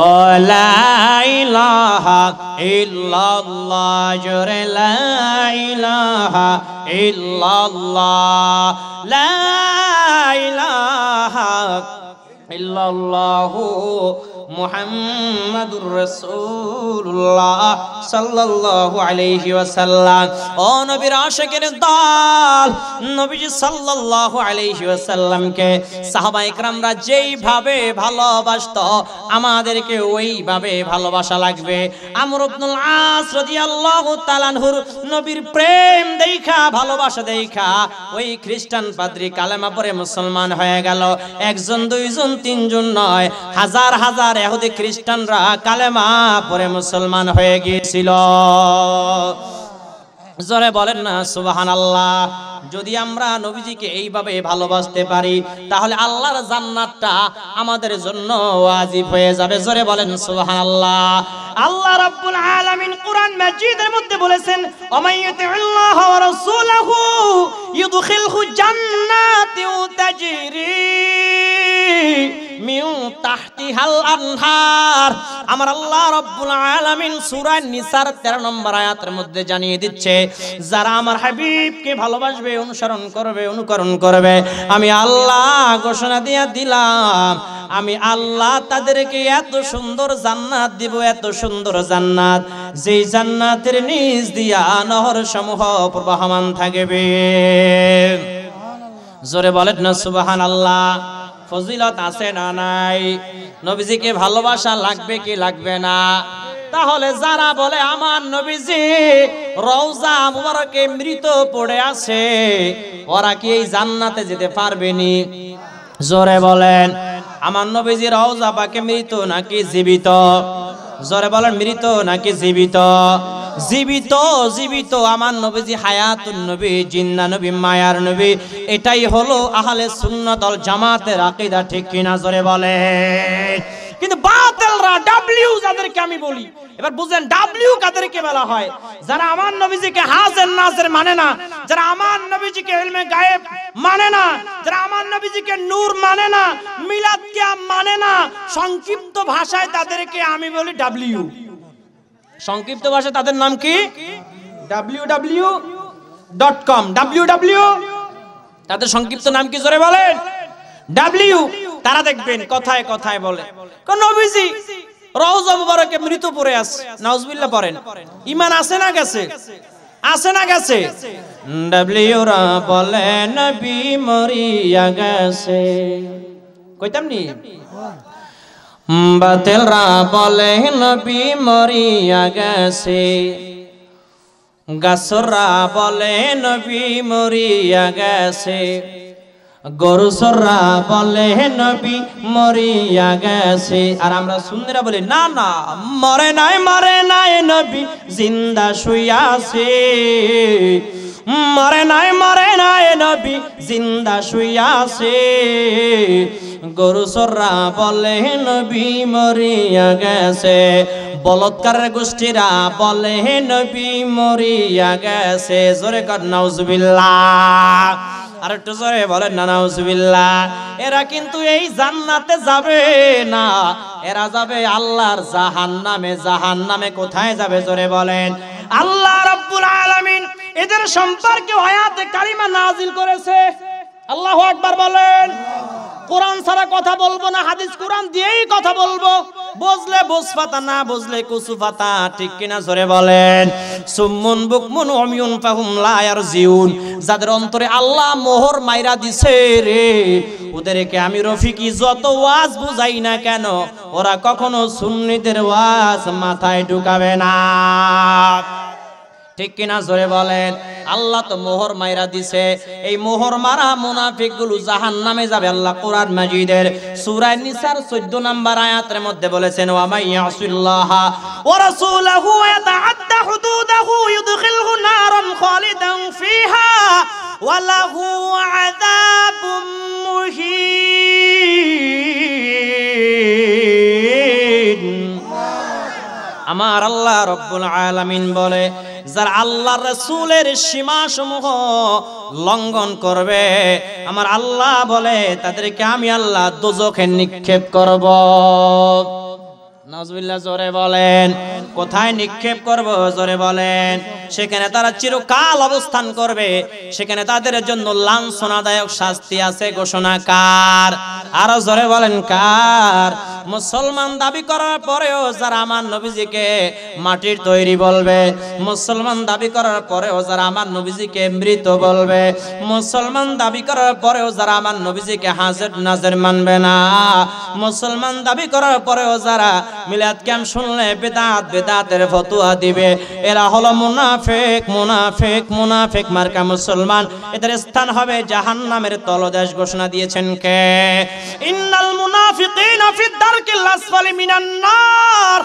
ও লা ইলাহা ইল্লাল্লাহ, জোরে লা ইলাহা ইল্লাল্লাহ, লা ইলাহা ইল্লাল্লাহু মুহাম্মাদুর রাসূলুল্লাহ সাল্লাল্লাহু আলাইহি ওয়াসাল্লাম। ও নবীর আশিকের দল, নবীজি সাল্লাল্লাহু আলাইহি ওয়াসাল্লামকে সাহাবায়ে কেরামরা যেইভাবে ভালোবাসতো, আমাদেরকে ওইভাবে ভালোবাসা লাগবে। আমর ইবনুল আস রাদিয়াল্লাহু তাআলা আনহুর নবীর প্রেম দেখা, ভালোবাসা দেখা ওই খ্রিস্টান পাদ্রী কালেমা পড়ে মুসলমান হয়ে গেল। একজন, দুইজন, তিনজন নয়, হাজার হাজার ইহুদি খ্রিস্টানরা কালেমা পড়ে মুসলমান হয়ে গিয়েছিল। জোরে বলেন না সুবহানাল্লাহ। যদি আমরা নবীজিকে এইভাবে ভালোবাসতে পারি, তাহলে আল্লাহর জান্নাতটা আমাদের জন্য ওয়াজিব হয়ে যাবে। জোরে বলেন সুবহানাল্লাহ। আল্লাহ রাব্বুল আলামিন কুরআন মাজিদের মধ্যে বলেছেন, ওমাইয়ুতিল্লাহ ওয়া রাসূলহু ইউদখিলহু জান্নাতিন তাজরি মিন তাহতিহাল আনহার। আমার আল্লাহ রাব্বুল আলামিন সূরা নিসার 13 নম্বর আয়াতের মধ্যে জানিয়ে দিচ্ছে, যারা আমার হাবিবকে ভালোবাসবে, অনুসরণ করবে, অনুকরণ করবে, আমি আল্লাহ ঘোষণা দিয়ে দিলাম, আমি আল্লাহ তাদেরকে এত সুন্দর জান্নাত দিব, এত সুন্দর জান্নাত, যেই জান্নাতের নিচ দিয়া নহর সমূহ প্রবাহমান থাকবে। জোরে বলেন না সুবহানাল্লাহ। ফজিলত আছে না নাই? নবীজিকে ভালোবাসা লাগবে কি লাগবে না? তাহলে যারা বলে আমার নবীজি রওজা মুবারকে মৃত পড়ে আছে, ওরা কি এই জান্নাতে যেতে পারবেনি? জোরে বলেন, আমার নবীজি রওজা পাকে মৃত নাকি জীবিত? জোরে বলেন, মৃত নাকি জীবিত? জীবিত, জীবিত। আমার নবীজি হায়াতুন নবী, জিন্দা নবী, মায়ার নবী। এটাই হলো আহলে সুন্নাত ওয়াল জামাতের আকীদা, ঠিক কিনা? জোরে বলে। কিন্তু বাতিলরা ডাব্লিউ যাদেরকে আমি বলি, এবার বুঝেন ডাব্লিউ কাদেরকে বলা হয়? যারা আমার নবীজিকে হাজের নাজের মানে না, যারা আমার নবীজিকে ইলমে গায়েব মানে না, যারা আমার নবীজিকে নূর মানে না, মিলাদ কিয়াম মানে না, সংক্ষিপ্ত ভাষায় তাদেরকে আমি বলি ডাব্লিউ। সংক্ষিপ্ত ভাষায় তাদের নাম কি? www.com। www তাদের সংক্ষিপ্ত নাম কি জোরে বলেন? ডাব্লিউ। তারা দেখবেন কথায় কথায় বলে কোন নবীজি রওজা মুবারকে মৃত পড়ে আছে, নাউজুবিল্লাহ পড়েন। ঈমান আছে না গেছে? আছে না গেছে? ডাব্লিউ রা বলে নবী মরিয়া গেছে, কইতাম নি? বাতিল রা বলে নবী মরিয়া গেছে, গাছরা বলে নবী মরিয়া গেছে, গরুসরা বলে নবী মরিয়া গেছে। আর আমরা সুন্নিরা বলি না না, মরে নাই নবী জিন্দা শুইয়া আছে, মরে নাই নবী জিন্দা শুইয়া আছে, গরুসরা বলে নবী মরিয়া গেছে, বলৎকারের গোষ্ঠীরা বলে নবী মরিয়া গেছে। জোরে কর নাউজুবিল্লাহ, আর একটু জোরে বলেন না নাউজুবিল্লাহ। এরা কিন্তু এই জান্নাতে যাবে না, এরা যাবে আল্লাহর জাহান্নামে। জাহান্নামে কোথায় যাবে জোরে বলেন? আল্লাহ রাব্বুল আলামিন এদের সম্পর্কে আয়াতে কারিমা নাজিল করেছে। আল্লাহু আকবার বলেন। কোরআন ছাড়া কথা বলবো না, হাদিস কোরআন দিয়েই কথা বলবো। বুঝলে বুঝপাতা, না বুঝলে কুসুপাতা, ঠিক কিনা জোরে বলেন? সুম্মুন বুকমুন উমিয়ুন ফাহুম লা ইয়ারজিউন। যাদের অন্তরে আল্লাহ মোহর মাইরা দিছে রে, ওদেরকে আমি রফিকি যত ওয়াজ বুঝাই না কেন, ওরা কখনো সুন্নিদের ওয়াজ মাথায় ঢুকাবে না। ঠিক কিনা জোরে বলেন? আল্লাহ তো মোহর মাইরা দিছে, এই মোহর মারা মুনাফিক গুলো জাহান্নামে যাবে। আল্লাহ কোরআন মাজিদের সূরা নিসার 14 নম্বর আয়াতের মধ্যে বলেছেন, ওয়া মাই ইয়াসিল্লাহা ওয়া রাসূলাহু ওয়া ইয়াতাআদ্দা হুদুদাহু ইউদখিলহু নারান খালিদান ফিহা ওয়া লাহু আযাবুম মুহিন। আমার আল্লাহ রব্বুল আলামিন বলে, যারা আল্লাহর রাসূলের সীমাসমূহ লঙ্ঘন করবে, আমার আল্লাহ বলে তাদেরকে আমি আল্লাহ দোজখে নিক্ষেপ করব। নাউজুবিল্লাহ জোরে বলেন। কোথায় নিক্ষেপ করব জোরে বলেন? সেখানে তারা চিরকাল অবস্থান করবে, সেখানে তাদের জন্য লাঞ্ছনাদায়ক শাস্তি আছে ঘোষণা কার? আরো জোরে বলেন কার? মুসলমান দাবি করার পরেও যারা আমার নবীজিকে মাটির তৈরি বলবে, মুসলমান দাবি করার পরেও যারা আমার নবীজিকে মৃত বলবে, মুসলমান দাবি করার পরেও যারা আমার নবীজিকে হাজের নাজের মানবে না, মুসলমান দাবি করার পরেও যারা মিলাদ কিয়াম শুনলে বেদাত বেদাতের ফতোয়া দিবে, এরা হলো মুনাফিক। মুনাফিক মুনাফিক মার্কা মুসলমান, এদের স্থান হবে জাহান্নামের তলদেশ। ঘোষণা দিয়েছেন কে? ইন্নাল মুনাফিকিনা ফিদ দারকিল আসফালি মিনান নার।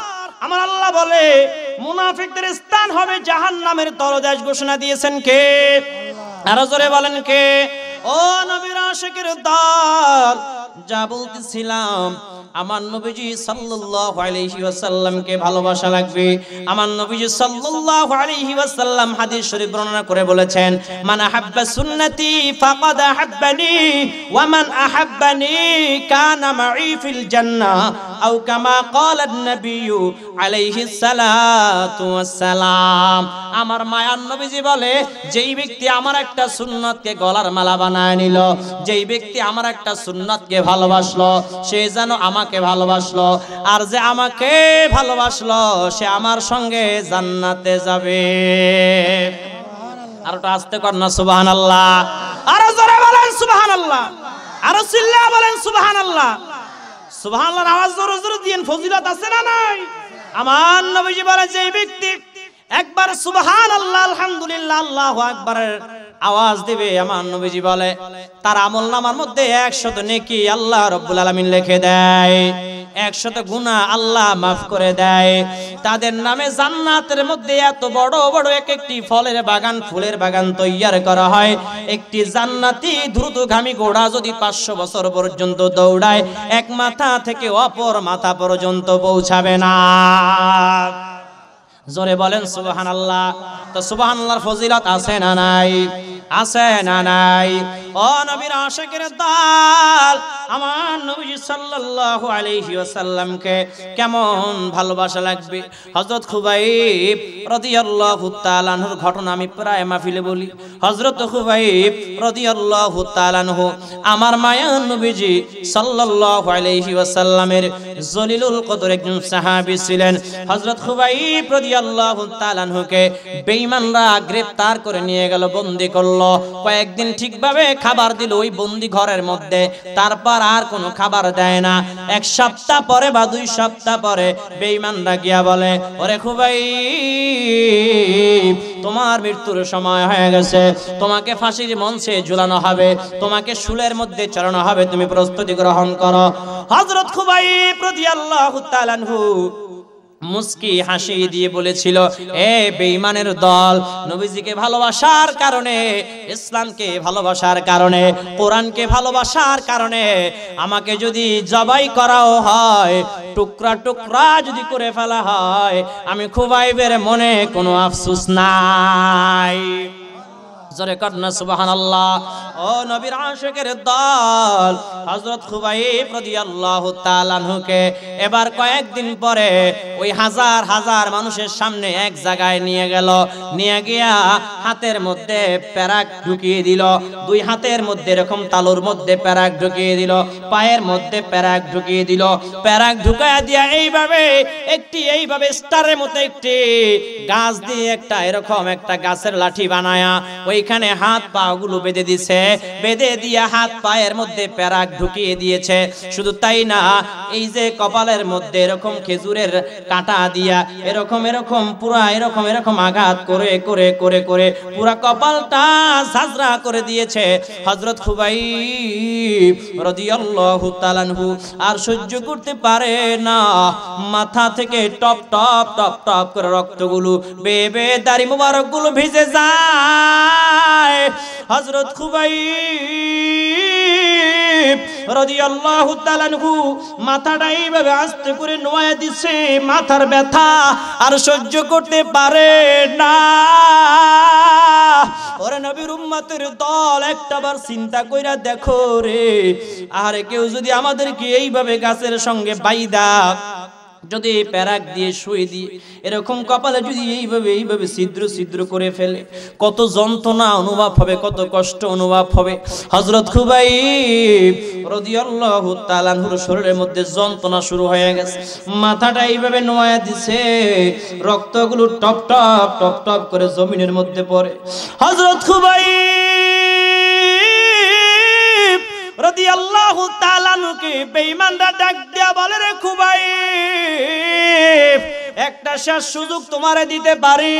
আমার আল্লাহ বলে মুনাফিকদের স্থান হবে জাহান্নামের তলদেশ। ঘোষণা দিয়েছেন কে? আরো জোরে বলেন কে? ও নবীর আশিকের দল, যা বলতেছিলাম, আমার নবীজি সাল্লাল্লাহু আলাইহি ওয়াসাল্লামকে ভালোবাসা লাগবে। আমার নবীজি সাল্লাল্লাহু আলাইহি ওয়াসাল্লাম হাদিস শরীফ বর্ণনা করে বলেছেন, মান আহাব্বা সুন্নতি ফাকাদ আহাব্বানি ওয়া মান আহাব্বানি কানা মাই ফিল জান্নাহ আও কামা ক্বালা আন-নাবিয়্যু আলাইহি সালাতু ওয়াসসালাম। আমার মায়ার নবীজি বলে, যেই ব্যক্তি আমার একটা সুন্নতকে গলার মালা বানায় নিল, যেই ব্যক্তি আমার একটা সুন্নতকে ভালোবাসলো, সে যেন আমাকে ভালোবাসলো, আর যে আমাকে ভালোবাসলো সে আমার সঙ্গে জান্নাতে যাবে। আর ওটা আস্তে কর না সুবহানাল্লাহ। আরো জোরে বলেন সুবহানাল্লাহ, আরো চিল্লা বলেন সুবহানাল্লাহ। সুবহানাল্লাহর আওয়াজ জোরে জোরে দিন, ফজিলত আছে না নাই? আমার নবীজি বলে, যে ব্যক্তি একবার সুবহানাল্লাহ আলহামদুলিল্লাহ আল্লাহু আকবারের আওয়াজ দিবে, আমার নবীজি বলে তার আমলনামার মধ্যে 100 নেকি আল্লাহ রাব্বুল আলামিন লিখে দেয়। 100 গুনাহ আল্লাহ maaf করে দেয়। তাদের নামে জান্নাতের মধ্যে এত বড় বড় একটি ফলের বাগান, ফুলের বাগান তৈয়ার করা হয়। একটি জান্নাতি দ্রুতগামী ঘোড়া যদি 500 বছর পর্যন্ত দৌড়ায়, এক মাথা থেকে অপর মাথা পর্যন্ত পৌঁছাবে না। জোরে বলেন সুবহানাল্লাহ। তো সুবহানাল্লাহর ফজিলত আছে না নাই? আছে না নাই? ও নবীর আশিকের দল, আমার নবী সাল্লাল্লাহু আলাইহি ওয়াসাল্লামকে কেমন ভালোবাসা লাগবে। হযরত খুবাইব রাদিয়াল্লাহু তাআলা আনহুর ঘটনা আমি প্রায় মাহফিলে বলি। হযরত খুবাইব রাদিয়াল্লাহু তাআলা আনহু আমার মায়ার নবীজি সাল্লাল্লাহু আলাইহি ওয়াসাল্লামের জলিলুল কদর একজন সাহাবী ছিলেন। হযরত খুবাইব রাদিয়াল্লাহু তাআলা আনহুকে বেঈমানরা গ্রেফতার করে নিয়ে গেল, বন্দী করল। কয়েকদিন ঠিকভাবে খাবার দিল ওই বন্দী ঘরের মধ্যে, তারপর আর কোনো খাবার দেয় না। 1 সপ্তাহ পরে বা 2 সপ্তাহ পরে বেঈমানরা গিয়া বলে, ওরে খুবাইব, তোমার মৃত্যুর সময় হয়ে গেছে, তোমাকে ফাঁসির মঞ্চে ঝুলানো হবে, তোমাকে শুলের মধ্যে চড়ানো হবে, তুমি প্রস্তুতি গ্রহণ করো। হযরত খুবাইব রাদিয়াল্লাহু তাআলা আনহু মুস্কি হাসি দিয়ে বলেছিল, এ বেঈমানের দল, নবীজিকে ভালোবাসার কারণে, ইসলামকে ভালোবাসার কারণে, কোরআনকে ভালোবাসার কারণে আমাকে যদি জবাই করাও হয়, টুকরা টুকরা যদি করে ফেলা হয়, আমি খুবাইবের মনে কোনো আফসোস নাই। জোরে কন্না সুবহানাল্লাহ। ও নবীর আশিকের দল, হযরত খুবাইব রাদিয়াল্লাহু তাআলা আনহুকে এবার কয়েকদিন পরে ওই হাজার হাজার মানুষের সামনে এক জায়গায় নিয়ে গেল। নিয়ে গিয়া হাতের মধ্যে প্যারাক ঢুকিয়ে দিল, 2 হাতের মধ্যে এরকম তালুর মধ্যে প্যারাক ঢুকিয়ে দিল, পায়ের মধ্যে প্যারাক ঢুকিয়ে দিল। প্যারাক ঢুকায়া দিয়া এইভাবে স্টারের মতো একটি গাছ দিয়ে একটা এরকম একটা গাছের লাঠি বানায়া ওইখানে হাত পা গুলো বেঁধে দিছে, বেঁধে দিয়া হাত পায়ের মধ্যে প্যারাক ঢুকিয়ে দিয়েছে। শুধু তাই না, এই যে কপালের মধ্যে এরকম খেজুরের কাঁটা দিয়া এরকম পুরা এরকম আঘাত করে করে করে করে পুরা কপালটা ঝাঁঝরা করে দিয়েছে। হযরত খুবাইব রাদিয়াল্লাহু তাআলা আনহু আর সহ্য করতে পারে না, মাথা থেকে টপ টপ টপ টপ করে রক্তগুলো বেয়ে বেয়ে দাড়ি মোবারক গুলো ভিজে যায়। হযরত খুবাইব রাদিয়াল্লাহু তাআলা আনহু মাথাটা এইভাবে আস্তে করে নোয়া দিছে, মাথার ব্যথা আর সহ্য করতে পারে না। ওরে নবীর উম্মতের দল, একটাবার চিন্তা কইরা দেখো রে, আরে কেউ যদি আমাদেরকে এইভাবে গাছের সঙ্গে বাইদা যদি প্যারাক দিয়ে শুয়ে দিয়ে এরকম কপালে যদি এইভাবে ছিদ্র ছিদ্র করে ফেলে, কত যন্ত্রণা অনুভব হবে, কত কষ্ট অনুভব হবে। হযরত খুবাইব রাদিয়াল্লাহু তাআলা আনহুর শরীরের মধ্যে যন্ত্রণা শুরু হয়ে গেছে, মাথাটা এইভাবে নোয়া দিছে, রক্তগুলো টপ টপ টপ টপ করে জমিনের মধ্যে পড়ে। হযরত খুবাইব রাদিয়াল্লাহু তাআলা আনহুকে বেঈমানরা ডাক দিয়া বলে, রে খুবাইব, একটা শেষ সুযোগ তোমারে দিতে পারি,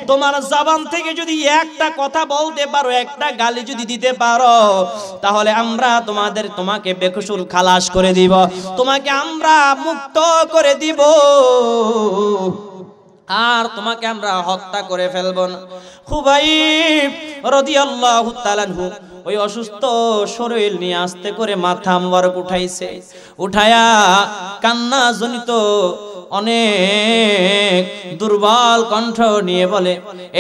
তোমার জবান থেকে যদি একটা কথা বলতে পারো, একটা গালি যদি দিতে পারো, তাহলে আমরা তোমাকে বেকসুর খালাস করে দিব, তোমাকে আমরা মুক্ত করে দিব, আর তোমাকে আমরা হত্যা করে ফেলব না। খুবাইব রাদিয়াল্লাহু তাআলা আনহু ওই অসুস্থ শরীর নিয়ে আস্তে করে মাথা মোবারক উঠাইছে, উঠায়া কান্না জনিত অনেক দুর্বল কণ্ঠ নিয়ে বলে,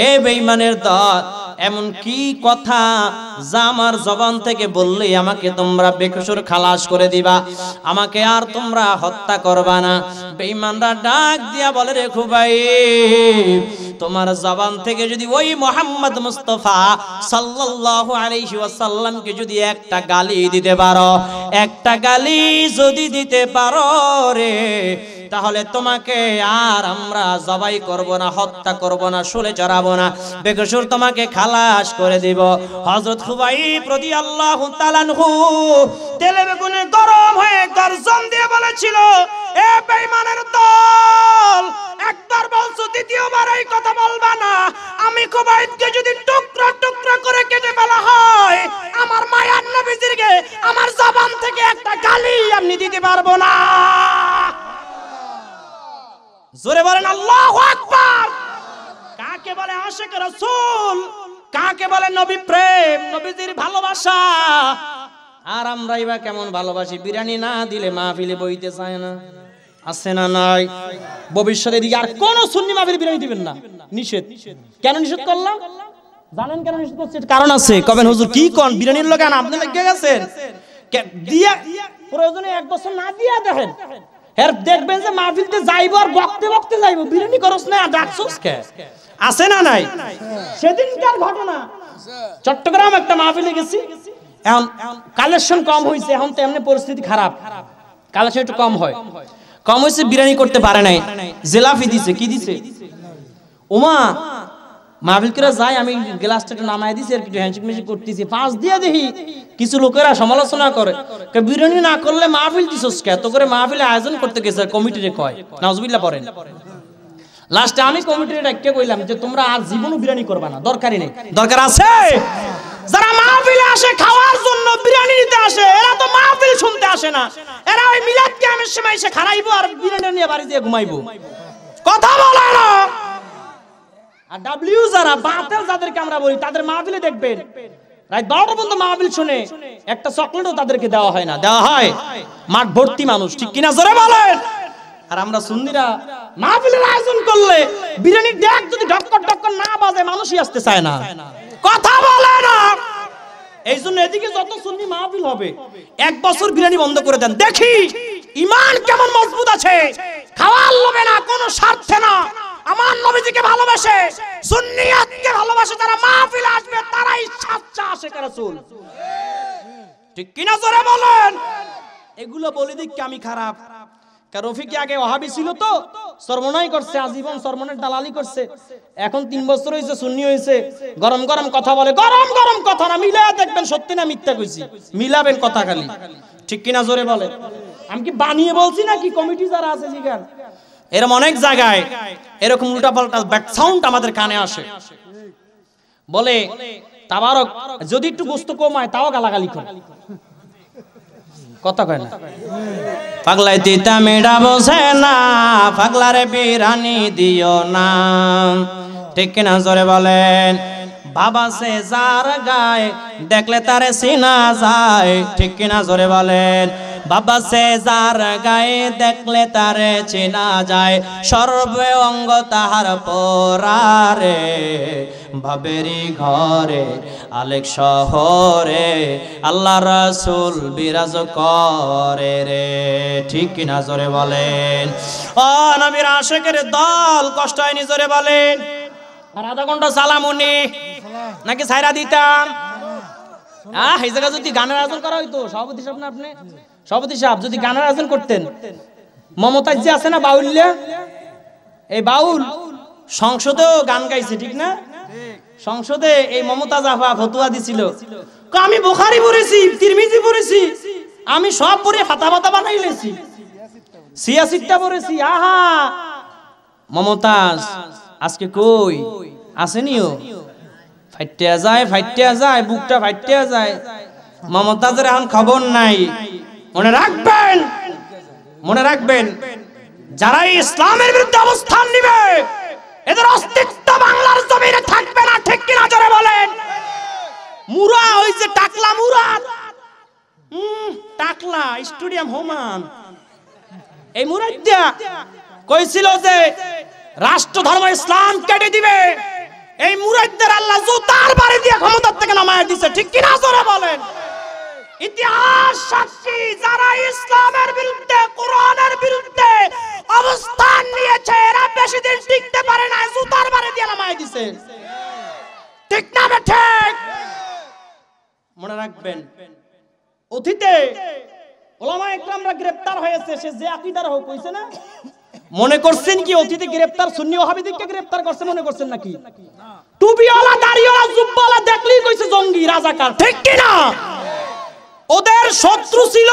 এ বেঈমানের দল, এমন কি কথা যা আমার জবান থেকে বললেই আমাকে তোমরা বেকসুর খালাস করে দিবা, আমাকে আর তোমরা হত্যা করবা না? বেঈমানরা ডাক দিয়া বলে, রে খুবাইব, তোমার জবান থেকে যদি ওই মুহাম্মদ মুস্তাফা সাল্লাল্লাহু আলাইহি ওয়াসাল্লামকে যদি একটা গালি দিতে পারো, একটা গালি যদি দিতে পারো রে, তাহলে তোমাকে আর আমরা জবাই করব না, হত্যা করব না, শুলে চড়াবো না, বেকসুর তোমাকে খালাস করে দিব। হযরত খুবাইব রাদিয়াল্লাহু তাআলা আনহু তেলে বেগুনে গরম হয়ে গর্জন দিয়ে বলেছিল, এ বেঈমানের দল, একবার বলছো, দ্বিতীয়বার এই কথা বলবা না। আমি কুবাইতকে যদি টুকরা টুকরা করে কেটে ফেলা হয়, আমার মায়ার নবীজিকে আমার জবান থেকে একটা গালি আমি দিতে পারবো না। জোরে বলেন আল্লাহু আকবার। কাকে বলে আশিক রাসূল, কাকে বলে নবী প্রেম, নবীজির ভালোবাসা। আর আমরাই বা কেমন ভালোবাসি, বিরিয়ানি না দিলে মাহফিলে বইতে চায় না, আছে না নাই? ভবিষ্যতে দিকে আর কোন সুন্নি মাহফিলে বিরিয়ানি দিবেন না, নিষেধ। কেন নিষেধ করলাম জানেন? কেন নিষেধ করছে? কারণ আছে। কবেন হুজুর কি কোন বিরিয়ানির লোক আপনি লেগে গেছেন, দিয়া প্রয়োজনে 1 বছর না দিয়া দেখেন, এর দেখবেন যে মাহফিলতে যাইবো আর বকতে বকতে যাইবো, বিরিয়ানি করছ না ডাকছস কে, আছে না নাই? সেদিনকার ঘটনা, চট্টগ্রাম একটা মাহফিলে গেছি, এখন কালেকশন কম হয়েছে, এখন তো এমনি পরিস্থিতি খারাপ, কালেকশন একটু কম হয়, কম হয়েছে, বিরিয়ানি করতে পারে নাই, জিলাপি দিছে। কি দিছে? ওমা মাহফিল করে যাই, আমি গ্লাসটা একটু নামাই দিছি আর একটু হ্যান্ডশেক মেশিক করতেছি, পাঁচ দিয়ে দেখি কিছু লোকেরা সমালোচনা করে, বিরিয়ানি না করলে মাহফিল দিছস কে, এত করে মাহফিলে আয়োজন করতে গেছে কমিটিরে কয়, নাউজুবিল্লাহ পড়েন। লাস্টে আমি কমিটিরে ডাককে কইলাম যে তোমরা আর জীবনও বিরিয়ানি করবা না, দরকারই নেই। দরকার আছে যারা মাহফিলে আসে খাওয়ার জন্য, বিরিয়ানি নিতে আসে, এরা তো মাহফিল শুনতে আসে না, এরা ওই মিলাদ কিয়ামের সময় এসে খারাইবো আর বিরিয়ানি নিয়ে বাড়ি দিয়ে ঘুমাইবো, কথা বলে না। আর ডাব্লিউ যারা বাতেল, যাদেরকে আমরা বলি, তাদের মাহফিলে দেখবেন রাত 12টা পর্যন্ত মাহফিল শুনে একটা চকলেটও তাদেরকে দেওয়া হয় না, দেওয়া হয় মাঠ ভর্তি মানুষ, ঠিক কিনা জোরে বলেন। আর আমরা সুন্নিরা মাহফিলের আয়োজন করলে বিরিয়ানির ডাক যদি ঢক্কর ঢক্কর না বাজে, মানুষই আসতে চায় না, কথা বলে না। এই জন্য এদিকে যত সুন্নি মাহফিল হবে 1 বছর বিরিয়ানি বন্ধ করে দেন, দেখি ঈমান কেমন মজবুত আছে। খাওয়ার লোভে না, কোনো স্বার্থে না, আমার নবীজিকে ভালোবাসে, সুন্নিয়াতকে ভালোবাসে, যারা মাহফিলে আসবে তারাই সাচ্চা আশিক রাসূল, ঠিক কিনা জোরে বলেন। এগুলো বলে দিক আমি খারাপ, কারণ রফিক আগে ওয়াহাবি ছিল তো সরমনাই করছে, আজীবন সরমনের দালালি করছে, এখন 3 বছর হয়েছে সুন্নি হয়েছে, গরম গরম কথা বলে, গরম গরম কথা না, মিলায়া দেখবেন সত্যি না মিথ্যা কইছি, মিলাবেন কথা খালি, ঠিক কিনা জোরে বলে। আমি কি বানিয়ে বলছি নাকি? কমিটি যারা আছে জিগান, এরকম অনেক জায়গায় এরকম উল্টাপাল্টা ব্যাক সাউন্ড আমাদের কানে আসে, বলে তাবারক যদি একটু গোস্ত কম হয় তাও গালাগালি করে, কথা কয় না। পাগলাই তিতা মেডা বসে না, পাগলারে বিরানি দিও না, ঠিক কিনা জোরে বলেন। বাবা সে যার গায় দেখলে তারে চিনা যায়, ঠিক কিনা জোরে বলেন। বাবা সে যার গায়ে দেখলে তারে চেনা যায়, সর্বে অঙ্গ তাহার পরারে, বাবেরি ঘরে আলেক শহরে আল্লাহ রাসূল বিরাজ করে রে, ঠিক কিনা জোরে বলেন। ও নবীর আশিকের দল, কষ্ট হয়নি জোরে বলেন। আর আধা ঘন্টা সালামুনি নাকি ছাইরা দিতাম? এই জায়গা যদি গানের আয়োজন করা হইতো, সভাপতি সাহেব না আপনি, সভাপতি সাহেব যদি গানের আয়োজন করতেন, মমতাজ যে আছে না বাউল্যা, এই বাউল সংসদেও গান গাইছে, ঠিক না? সংসদে এই মমতাজ আফা ফতোয়া দিছিল, আমি বুখারী পড়েছি, তিরমিজি পড়েছি, আমি সব পড়ে ফাতা ফাতা বানাই লেছি, সিয়াসিটটা পড়েছি। আহা মমতাজ আজকে কই আসেনিও, ফাইটিয়া যায়, বুকটা ফাইটিয়া যায়। মমতাজের এখন খবর নাই। মনে রাখবেন, মনে রাখবেন, যারা ইসলামের বিরুদ্ধে অবস্থান নিবে এদের অস্তিত্ব বাংলার জমিনে থাকবে না, ঠিক কিনা জোরে বলেন। মুরা ওই যে টাকলা মুরাদ, টাকলা স্টেডিয়াম হোমান, এই মুরাদটা কইছিল যে রাষ্ট্র ধর্ম ইসলাম কেটে দিবে, এই মুরাদদের আল্লাহ জুতার বাড়ি দিয়ে ক্ষমতা থেকে নামায় দিয়েছে, ঠিক কিনা জোরে বলেন। ইতিহাস সাক্ষী, যারা ইসলামের বিরুদ্ধে, কোরআনের বিরুদ্ধে অবস্থান নিয়েছে এরা বেশি দিন টিকতে পারে না, জুতার বাড়ি দিয়ে নামায় দিয়েছে, ঠিক না ঠিক? মনে রাখবেন, অতীতে ওলামা ইকরামরা গ্রেফতার হয়েছে, সে যে আকীদার হোক, কইছে না? মনে করছেন কি অতীতে গ্রেফতার সুন্নি ওয়াহাবিদেরকে গ্রেফতার করছে মনে করছেন নাকি? টুপিওয়ালা, দাড়িওয়ালা, জুব্বাওয়ালা দেখলেই কইছে জঙ্গি, রাজাকার, ঠিক কি না? ওদের শত্রু ছিল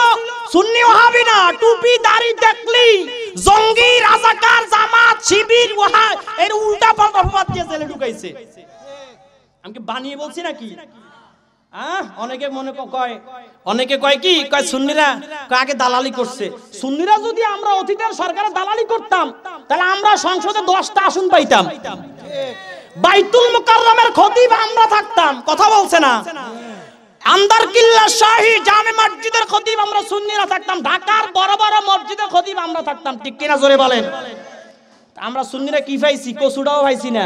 সুন্নি ওয়াহাবি না, টুপি দাড়ি দেখলি জঙ্গি, রাজাকার, জামাত, শিবির, ওয়াহা এর উল্টা পাল্টা অপবাদ দিয়ে জেলে ঢুকাইছে। আমি কি বানিয়ে বলছি নাকি? অনেকে মনে কয়, অনেকে কয় কি কয় সুন্নিরা আগে দালালি করছে। সুন্নিরা যদি আমরা অতীতের সরকারে দালালি করতাম তাহলে আমরা সংসদে 10টা আসন পাইতাম, বাইতুল মুকাররমের খতিব আমরা থাকতাম। কথা বলছে না? আন্দার কিল্লা শাহী জামে মসজিদের খতিব আমরা সুন্নিরা থাকতাম, ঢাকার বড় বড় মসজিদের খতিব আমরা থাকতাম। ঠিক কিনা জোরে বলেন? আমরা সুন্নিরা কি পাইছি? কসুটাও পাইছি না।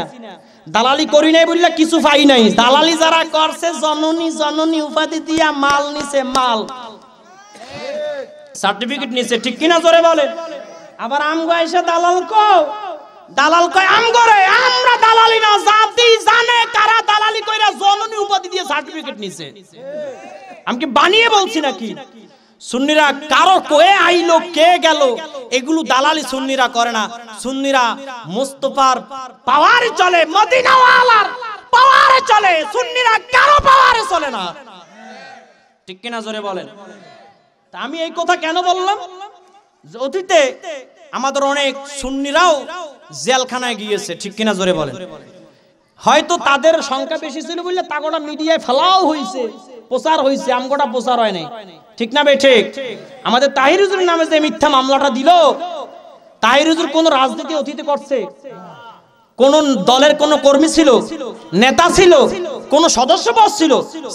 দালালি করি নাই বললে কিছু পাই নাই। দালালি যারা করছে জননী জননী উপাধি দিয়া মাল নিছে, মাল সার্টিফিকেট নিছে। ঠিক কিনা জোরে বলেন? আবার আমগো এসে দালাল কয় আমগরে, আমরা দালালি না, জাতি জানে কারা দালালি কইরা জননী উপাধি দিয়ে সার্টিফিকেট নিছে। আমি কি বানিয়ে বলছি নাকি? সুন্নিরা কারো কয়ে আইলো কে গেল এগুলো দালালি সুন্নিরা করে না। সুন্নিরা মুস্তাফার পাওয়ারে চলে, মদিনাওয়ালার পাওয়ারে চলে, সুন্নিরা কারো পাওয়ারে চলে না। ঠিক কিনা জোরে বলেন? তা আমি এই কথা কেন বললাম? অতীতে আমাদের অনেক সুন্নিরাও জেলখানায় গিয়েছে। ঠিক কিনা জোরে বলেন? হয়তো তাদের সংখ্যা বেশি ছিল বলে তাগোটা মিডিয়ায় ফেলাও হইছে, প্রচার হইছে, আমগোটা প্রচার হয় নাই। ঠিক না বে ঠিক? আমাদের তাহির হুজুরের নামে যে মিথ্যা মামলাটা দিল, তাহির হুজুর কোন রাজনীতি অতীতে করছে? কোন দলের কোন কর্মী ছিল, নেতা ছিল, কোন সদস্য পদ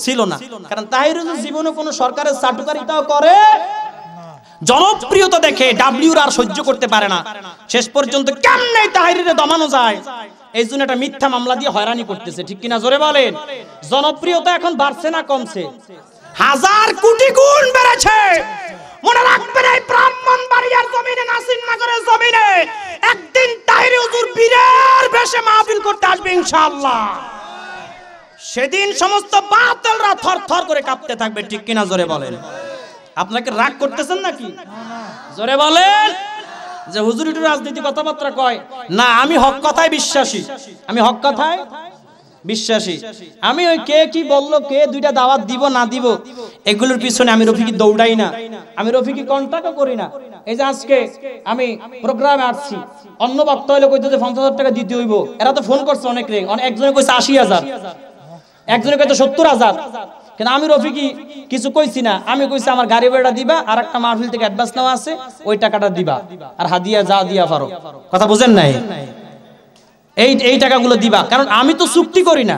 ছিল না। কারণ তাহির হুজুর জীবনে কোন সরকারের চাটুকারিতাও করে, জনপ্রিয়তা দেখে ডাব্লিউর আর সহ্য করতে পারে না। শেষ পর্যন্ত কেমনে তাহিরের দমানো যায় এই জন্য একটা মিথ্যা মামলা দিয়ে হয়রানি করতেছে। ঠিক কিনা জোরে বলেন? জনপ্রিয়তা এখন বাড়ছে না কমছে? হাজার কোটি গুণ বেড়েছে। মনে রাখবেন এই ব্রাহ্মণবাড়িয়ার জমিনে, নাসিরনগরের জমিনে একদিন তাহির হুজুর বীরের বেশে মাহফিল করতে আসবে ইনশাআল্লাহ। সেদিন সমস্ত বাতিলরা থরথর করে কাঁপতে থাকবে। ঠিক কিনা জোরে বলেন? আপনাকে রাগ করতেছেন নাকি? জোরে বলেন। যে হুজুর একটু রাজনীতি কথাবার্তা কয় না, আমি হক কথায় বিশ্বাসী, আমি হক কথায় বিশ্বাসী। আমি ওই কে কি বললো, কে দুইটা দাওয়াত দিব না দিব এগুলোর পিছনে আমি রফিকি দৌড়াই না, আমি রফিকি কন্টাক্টও করি না। এই যে আজকে আমি প্রোগ্রামে আসছি, অন্য বক্তা হইলে কইতে 50,000 টাকা দিতে হইব। এরা তো ফোন করছে অনেক রে, একজনে কইছে 80,000, একজনে কইছে 70,000। কিন্তু আমি রফিকি কিছু কইছি না। আমি কইছি আমার গাড়ি ভাড়া দিবা, আর একটা মাহফিল থেকে অ্যাডভান্স নেওয়া আছে, ওই টাকাটা দিবা, আর হাদিয়া যা দিয়া পারো। কথা বুঝেন নাই? এই টাকাগুলো দিবা। কারণ আমি তো চুক্তি করি না।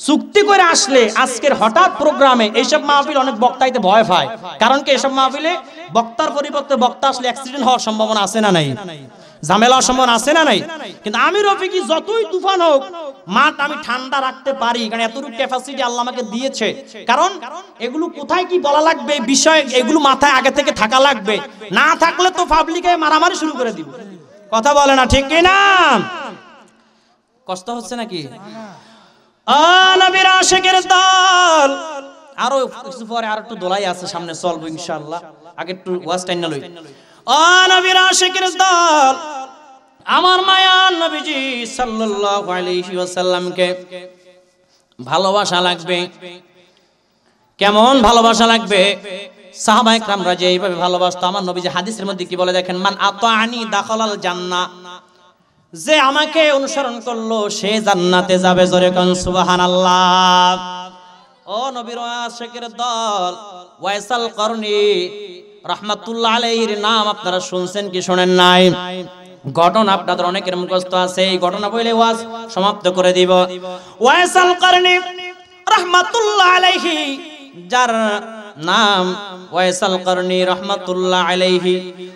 চুক্তি করে আসলে আজকের হঠাৎ প্রোগ্রামে এইসব মাহফিল অনেক বক্তাইতে ভয় পায়। কারণ কি এসব মাহফিলে বক্তার পরিবর্তে বক্তা আসলে অ্যাক্সিডেন্ট হওয়ার সম্ভাবনা আছে না নাই? ঝামেলা হওয়ার সম্ভাবনা আছে না নাই? কিন্তু আমি রফিকি যতই তুফান হোক মাঠ আমি ঠান্ডা রাখতে পারি, কারণ এতটুকু ক্যাপাসিটি আল্লাহ আমাকে দিয়েছে। কারণ এগুলো কোথায় কি বলা লাগবে বিষয় এগুলো মাথায় আগে থেকে থাকা লাগবে, না থাকলে তো পাবলিকে মারামারি শুরু করে দিব। কথা বলে না? ঠিক কিনা? কষ্ট হচ্ছে নাকি? নবীর আশিকের দল আরো কিছু পরে আর একটু দোলাই আছে, সামনে চলবো ইনশাআল্লাহ। আগে একটু ওয়াজ টাইনা লই। নবীর আশিকের দল, আমার মায়ার নবীজি সাল্লাল্লাহু আলাইহি ওয়াসাল্লামকে ভালোবাসা লাগবে। কেমন ভালোবাসা লাগবে? সাহাবায়ে কেরামরা যে এইভাবে ভালোবাসতো, আমার নবীজি হাদিসের মধ্যে কি বলে দেখেন, মান আতাআনি দাখালাল জান্নাহ, যে আমাকে অনুসরণ করলো সে জান্নাতে যাবে। জোরে কোন সুবহানাল্লাহ। ও নবীর আশিকের দল, ওয়াইসাল করনি রাহমাতুল্লাহ আলাইহির নাম আপনারা শুনছেন কি শোনেন নাই? ঘটনা আপনাদের অনেকের মুখস্থ আছে, এই ঘটনা বলে ওয়াজ সমাপ্ত করে দিব। ওয়াইসাল করনি রাহমাতুল্লাহ আলাইহি, যার নাম ওয়াইসাল করনি রাহমাতুল্লাহ আলাইহি।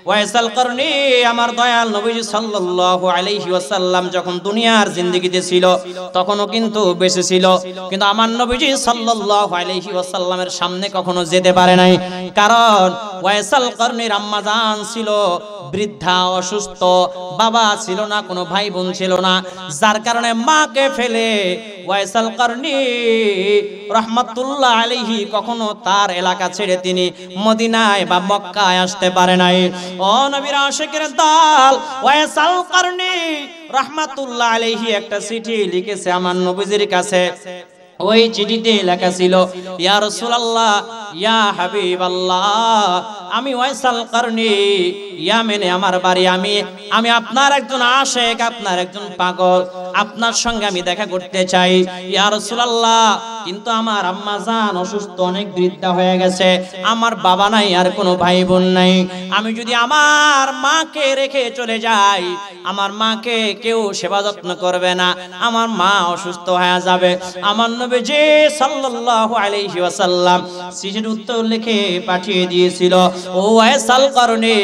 ওয়াইসাল করনি আমার দয়াল নবীজি সাল্লাল্লাহু আলাইহি ওয়াসাল্লাম যখন দুনিয়ার জিন্দেগিতে ছিল তখনও কিন্তু বেঁচে ছিল, কিন্তু আমার নবীজি সাল্লাল্লাহু আলাইহি ওয়াসাল্লামের সামনে কখনো যেতে পারে নাই। কারণ ওয়াইসাল করনির আম্মা জান ছিল বৃদ্ধা, অসুস্থ, বাবা ছিল না, কোনো ভাই বোন ছিল না, যার কারণে মাকে ফেলে ওয়াইসাল করনি রাহমাতুল্লাহ আলাইহি কখনো তার এলাকা ছেড়ে তিনি মদিনায় বা মক্কায় আসতে পারে নাই। ও নবীর আশিকের দল, ওয়াইসাল করনি রাহমাতুল্লাহ আলাইহি একটা চিঠি লিখেছে আমার নবীজির কাছে। ওই চিঠিতে লেখা ছিল, ইয়া রাসূলুল্লাহ ইয়া হাবিবাল্লাহ, আমি ওয়াইসাল কারনী, ইয়ামেনে আমার বাড়ি, আমি আপনার একজন আশিক, আপনার একজন পাগল, আপনার সঙ্গে আমি দেখা করতে চাই ইয়া রাসূলুল্লাহ। কিন্তু আমার আম্মা জান অসুস্থ, অনেক বৃদ্ধা হয়ে গেছে, আমার বাবা নাই, আর কোনো ভাই বোন নাই। আমি যদি আমার মাকে রেখে চলে যাই, আমার মাকে কেউ সেবা যত্ন করবে না, আমার মা অসুস্থ হয়ে যাবে। আমার নবীজি সাল্লাল্লাহু আলাইহি ওয়াসাল্লাম চিঠির উত্তর লিখে পাঠিয়ে দিয়েছিল, ও ওয়াইসাল কারনী,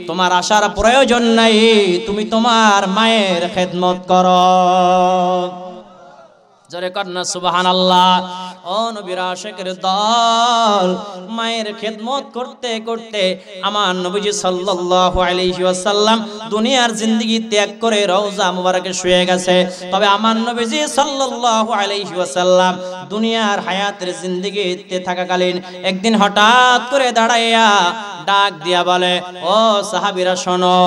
তোমার আসার প্রয়োজন নাই, তুমি তোমার মায়ের খেদমত করো। জোরে কন্যা সুবহানাল্লাহ। ও নবীর আশিকের দল, মায়ের খেদমত করতে করতে আমার নবীজি সাল্লাল্লাহু আলাইহি ওয়াসাল্লাম দুনিয়ার জিন্দেগি ত্যাগ করে রওজা মুবারকে শুয়ে গেছে। তবে আমার নবীজি সাল্লাল্লাহু আলাইহি ওয়াসাল্লাম দুনিয়ার হায়াতের জিন্দেগিতে থাকাকালীন একদিন হঠাৎ করে দাঁড়াইয়া ডাক দিয়া বলে, ও সাহাবীরা শোনো,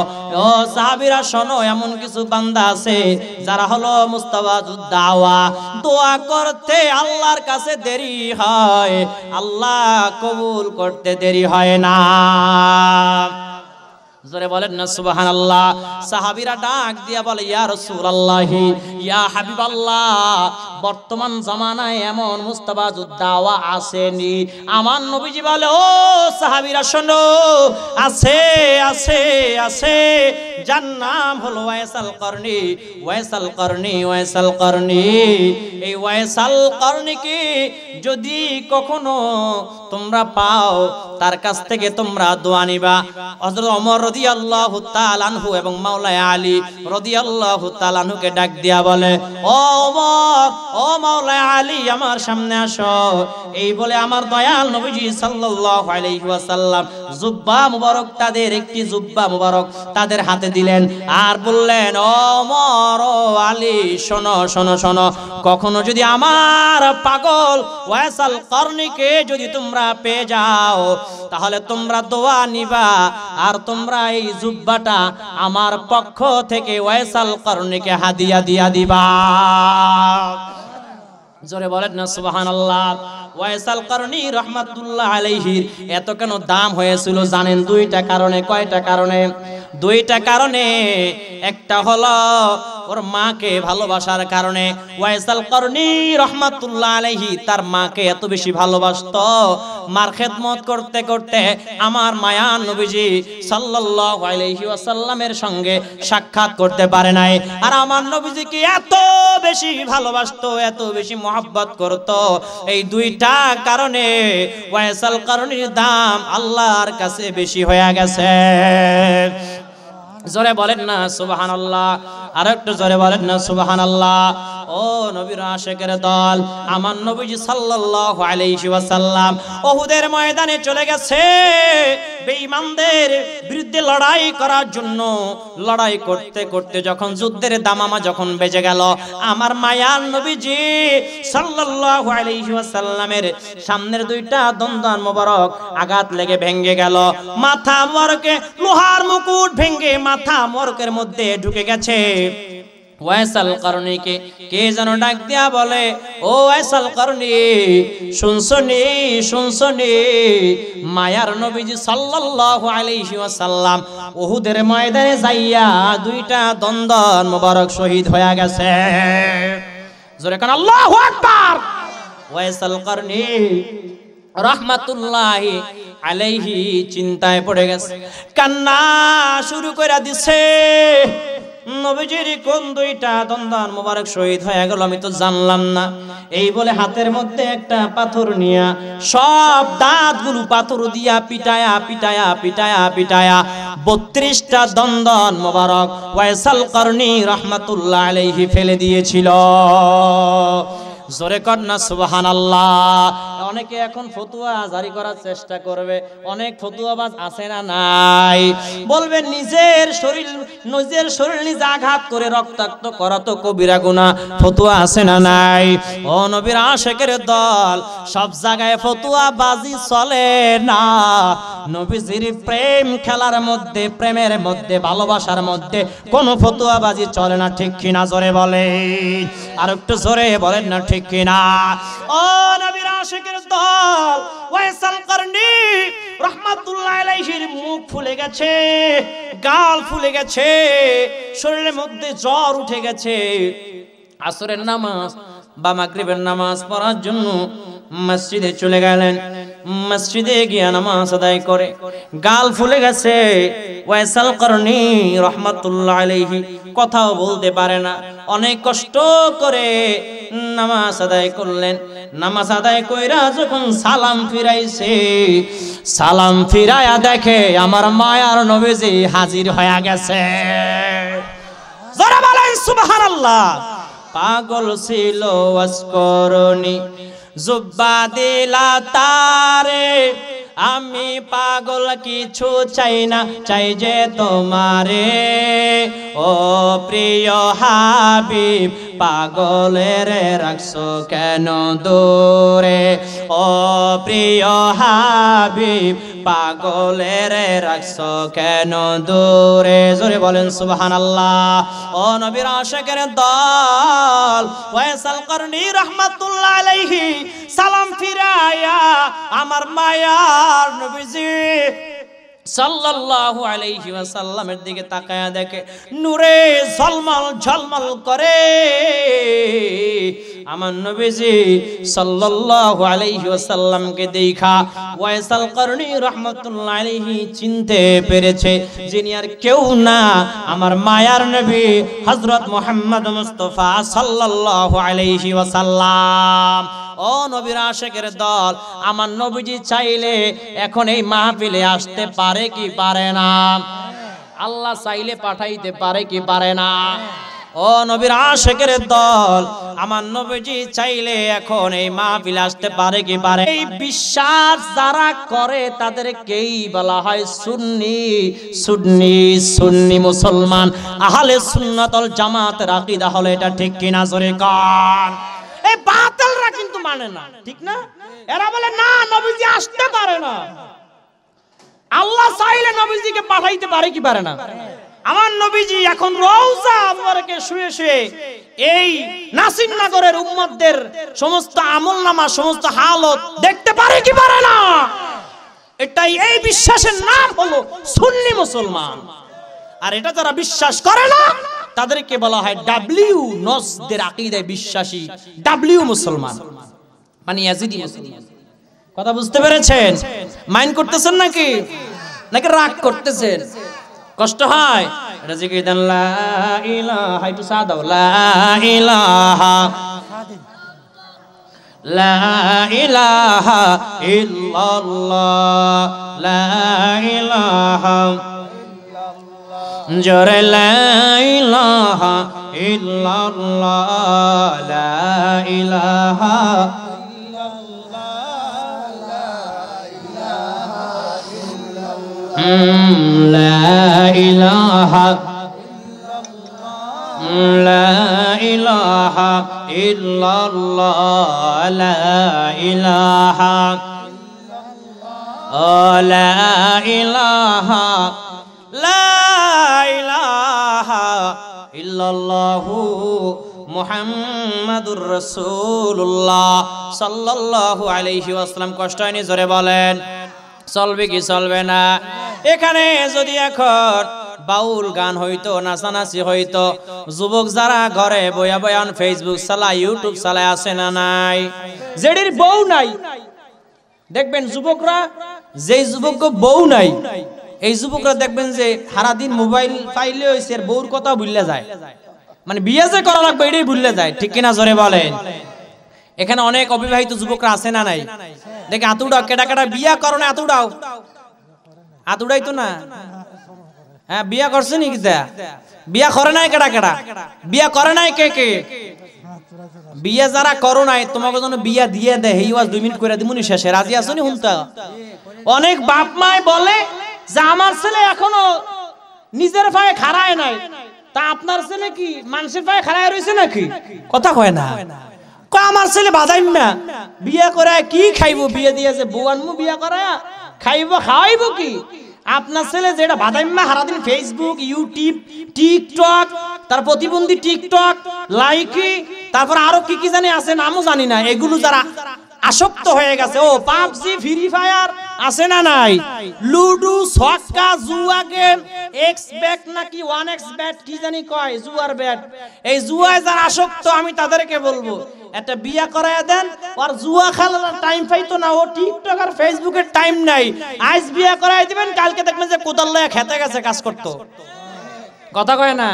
ও সাহাবীরা শোনো, এমন কিছু বান্দা আছে যারা হলো মুস্তাবাজুদ দাওয়া, দোয়া করতে আল্লাহর কাছে দেরি হয়, আল্লাহ কবুল করতে দেরি হয় না। জোরে বলেন না সুবহানাল্লাহ। সাহাবীরা ডাক দিয়া বলে, ইয়া রাসূলুল্লাহ, ইয়া হাবিবাল্লাহ, বর্তমান জামানায় এমন মুস্তাবাজুদ দাওয়া আসেনি। আমার নবীজি বলে, ও সাহাবীরা শোনো, আছে আছে আছে, যার নাম হলো Waisal Qarni, Waisal Qarni, Waisal Qarni. এই ওয়াইসাল কারনীকে যদি কখনো তোমরা পাও, তার কাছ থেকে তোমরা দোয়া নিবা। হযরত ওমর রাদিয়াল্লাহু তাআলা আনহু এবং মাওলানা আলী রাদিয়াল্লাহু তাআলা আনহুকে ডাক দিয়া বলে, ও ওমর, ও মাওলানা আলী, আমার সামনে আসো। এই বলে আমার দয়াল নবীজি সাল্লাল্লাহু আলাইহি ওয়াসাল্লাম জুব্বা মুবারক, তাদের একটি জুব্বা মুবারক তাদের হাতে দিলেন, আর বললেন, ও ওমর, ও আলী, শোনো শোনো শোনো, কখনো যদি আমার পাগল ওয়াইসাল কারনীকে যদি তোমরা পেয়ে যাও, তাহলে তোমরা দোয়া নিবা, আর তোমরা এই জুব্বাটা আমার পক্ষ থেকে ওয়াইসাল কারনীকে হাদিয়া দিয়া দিবা। জোরে বলেন না সুবহানাল্লাহ। ওয়াইসাল কারনী রাহমাতুল্লাহ আলাইহির এত কেন দাম হয়েছিল জানেন? দুইটা কারণে। কয়টা কারণে? দুইটা কারণে। একটা হলো ওর মাকে ভালোবাসার কারণে। ওয়াইসাল কারনী রাহমাতুল্লাহ আলাইহি তার মাকে এত বেশি ভালোবাসতো, মার খেদমত করতে করতে আমার মায়ার নবীজি সাল্লাল্লাহু আলাইহি ওয়াসাল্লামের সঙ্গে সাক্ষাৎ করতে পারে নাই। আর আমার নবীজিকে এত বেশি ভালোবাসতো, এত বেশি মহব্বত করতো, এই দুইটা কারণে ওয়াইসাল কারনীর দাম আল্লাহর কাছে বেশি হয়ে গেছে। জোরে বলেন না সুবহানাল্লাহ। আর একটু জোরে বলেন না সুবহানাল্লাহ। ও নবীর আশিকের দল, আমার নবীজি সাল্লাল্লাহু আলাইহি ওয়াসাল্লাম উহুদের ময়দানে চলে গেছে বেঈমানদের বিরুদ্ধে লড়াই করার জন্য। লড়াই করতে করতে যখন যুদ্ধের দামামা যখন বেজে গেল, আমার মায়ার নবীজি সাল্লাল্লাহু আলাইহি ওয়াসাল্লামের সামনের দুইটা দন্দান মোবারক আঘাত লেগে ভেঙে গেল। মাথা মোবারকে লোহার মুকুট ভেঙে মাথা মোবারকের মধ্যে ঢুকে গেছে। ওয়াইসাল কারনীকে কে যেন ডাক দিয়া বলে, ও ওয়াইসাল কারনী, শুনছনি শুনছনি, মায়ার নবীজি সাল্লাল্লাহু আলাইহি ওয়াসাল্লাম উহুদের ময়দানে যাইয়া দুইটা দন্দন মোবারক শহীদ হয়ে গেছে। জোরে কান আল্লাহু আকবার। ওয়াইসাল কারনী রাহমাতুল্লাহি আলাইহি চিন্তায় পড়ে গেছে, কান্না শুরু করে দিছে। নবীজির কোন দুইটা দন্দান মোবারক শহীদ হয়ে গেল আমি তো জানলাম না। এই বলে হাতের মধ্যে একটা পাথর নিয়া সব দাঁতগুলো পাথর দিয়া পিটায়া পিটায়া পিটায়া পিটায়া 32টা দন্দন মোবারক ওয়াইসাল কারনী রাহমাতুল্লাহ আলাইহি ফেলে দিয়েছিল। জোরে কর না সুবহানাল্লাহ। অনেকে এখন ফতোয়া জারি করার চেষ্টা করবে, অনেক ফতোয়াবাজ আছে না নাই? বলবে নিজের শরীর নিজে আঘাত করে রক্তাক্ত করা তো কবিরা গুনাহ, ফতোয়া আছে না নাই? ও নবীর আশিকের দল, সব জায়গায় ফতোয়াবাজি চলে না। নবীজির প্রেম খেলার মধ্যে, প্রেমের মধ্যে, ভালোবাসার মধ্যে কোনো ফতোয়াবাজি চলে না, ঠিক কিনা? জোরে বলে, আর একটু জোরে বলেন না ঠিক কিনা? ও নবীর আশিকের দল ওয়াইসাল করনি রাহমাতুল্লাহ আলাইহির মুখ ফুলে গেছে, গাল ফুলে গেছে, শরীরের মধ্যে জ্বর উঠে গেছে। আসরের নামাজ বা মাগরিবের নামাজ পড়ার জন্য মসজিদে চলে গেলেন। মসজিদে গিয়ে নামাজ আদায় করে গাল ফুলে গেছে। ওয়াইসাল করনি রাহমাতুল্লাহ আলাইহি কথাও বলতে পারে না, অনেক কষ্ট করে নামাজ আদায় করলেন। নামাজ আদায় কইরা যখন সালাম ফিরাইছে, সালাম ফিরায়া দেখে আমার মায়ার নবীজি হাজির হয়ে গেছে। যারা বলেন সুবহানাল্লাহ। পাগল ছিল ওয়াসকরনি জুব্বা দিলা তারে, আমি পাগল কিছু চাই না, চাই যে তোমারে। ও প্রিয় হাবিব পাগলের রাখছো কেন দূরে, ও প্রিয় হাবিব পাগলের রাখছো কেন দূরে। জোরে বলেন সুবহানাল্লাহ। ও নবীর আশিকের দল ওয়াইসাল করনি রাহমাতুল্লাহ আলাইহি সালাম ফিরায়া আমার মায়ার নবীজি সাল্লাল্লাহু আলাইহি ওয়াসাল্লামের দিকে তাকায়া দেখে নূরে ঝলমল ঝলমল করে। আমার নবীজি সাল্লাল্লাহু আলাইহি ওয়াসাল্লামকে দেখা ওয়াইসাল করনি রাহমাতুল্লাহ আলাইহি চিনতে পেরেছে যিনি আর কেউ না, আমার মায়ার নবী হযরত মুহাম্মদ মুস্তাফা সাল্লাল্লাহু আলাইহি ওয়াসাল্লাম। ও নবীর আশিকের দল, আমার নবীজি চাইলে এখন এই মাহফিলে আসতে পারে কি পারে না? আল্লাহ চাইলে পাঠাইতে পারে কি পারে না? ও নবীর আশিকের দল, আমার নবীজি চাইলে এখন এই মাহফিলে আসতে পারে কি পারে? এই বিশ্বাস যারা করে তাদেরকেই বলা হয় সুন্নি। সুন্নি সুন্নি মুসলমান, আহলে সুন্নাত ওয়াল জামাতের আকীদা হলো এটা, ঠিক কিনা? জোরে কান। এই বাতিলরা কিন্তু মানে না, ঠিক না? এরা বলে না নবীজি আসতে পারে না। আল্লাহ চাইলে নবীজিকে পাঠাইতে পারে কি পারে না? আমার নবীজি এখন রওজা মুবারকে শুয়ে শুয়ে এই নাসিরনগরের উম্মতদের সমস্ত আমলনামা, সমস্ত হালত দেখতে পারে কি পারে না? এটাই, এই বিশ্বাসের নাম হলো সুন্নি মুসলমান। আর এটা যারা বিশ্বাস করে না তাদেরকে বলা হয় ডাব্লিউ নসদের আকীদায় বিশ্বাসী, ডাব্লিউ মুসলমান, মানে ইয়াজিদি মুসলমান। কথা বুঝতে পেরেছেন? মাইন্ড করতেছেন নাকি নাকি রাগ করতেছেন? কষ্ট হয়? এটা জিকির দেন লা ইলাহা, একটু সাদাও লা ইলাহা, লা ইলাহা ইল্লাল্লাহ, লা ইলাহা জোরে লা ইলাহা ইল্লাল্লাহ, লা ইলাহা লা ইলাহা লা ইলাহা ইল্লাল্লাহ, লা ইলাহা লা ইলাহা লা ইলাহা ইল্লাল্লাহু মুহাম্মাদুর রাসূলুল্লাহ সাল্লাল্লাহু আলাইহি ওয়াসাল্লাম। কষ্ট হয়নি? জোরে বলেন। চলবে কি চলবে না? এখানে যদি এখন বাউল গান হইতো, নাচানাচি হইতো, যুবক যারা ঘরে বয়া বয়ান ফেসবুক চালায়, ইউটিউব চালায়, আছে না নাই? যেটির বউ নাই দেখবেন যুবকরা, যেই যুবক বউ নাই এই যুবকরা দেখবেন যে সারাদিন মোবাইল পাইলে হইছে আর বউর কথা ভুলে যায়, মানে বিয়ে যে করা লাগবে এটাই ভুলে যায়, ঠিক কিনা? জোরে বলেন। এখানে অনেক অবিবাহিত যুবকরা আছে না নাই? দেখে আতুড়াও, কেটা কেটা বিয়া করো না, আতুড়াও, আতুড়াই তো না। হ্যাঁ, বিয়া করছে নি? বিয়া করে নাই কেটা কেটা? বিয়া করে নাই কে কে? বিয়া যারা করো নাই তোমাকে যেন বিয়া দিয়ে দেয়, এই ওয়াজ 2 মিনিট করে দিমুনি শেষে, রাজি আছো নি? হুনতা অনেক বাপ মায় বলে যে আমার ছেলে এখনো নিজের পায়ে খাড়ায় নাই, তা আপনার ছেলে কি মানুষের পায়ে খাড়ায় রয়েছে নাকি? কথা কয় না। আমার ছেলে বাজাইম না, বিয়া করায় কি খাইবো? বিয়ে দিয়েছে বউ আনমু, বিয়া করায় খাইবো খাওয়াইবো কি? আপনার ছেলে যেটা বাদাইম্মা সারাদিন ফেসবুক, ইউটিউব, টিকটক, তার প্রতিবন্ধী টিকটক, লাইকি, তারপর আরো কি কি জানি আছে নামও জানি না, এগুলো যারা আসক্ত হয়ে গেছে। ও পাবজি, ফ্রি ফায়ার আছে না নাই, লুডু, ছক্কা, জুয়া গেম, এক্স ব্যাট নাকি 1x ব্যাট কি জানি কয়, জুয়ার ব্যাট, এই জুয়ায় যারা আসক্ত আমি তাদেরকে বলবো একটা বিয়া করায় দেন। আর জুয়া খেলার টাইম পাইতো না, ও টিকটক আর ফেসবুকের টাইম নাই, আজ বিয়া করায় দিবেন, কালকে দেখবেন যে কোদাল লয়ে খেতে গেছে কাজ করতো। কথা কয় না?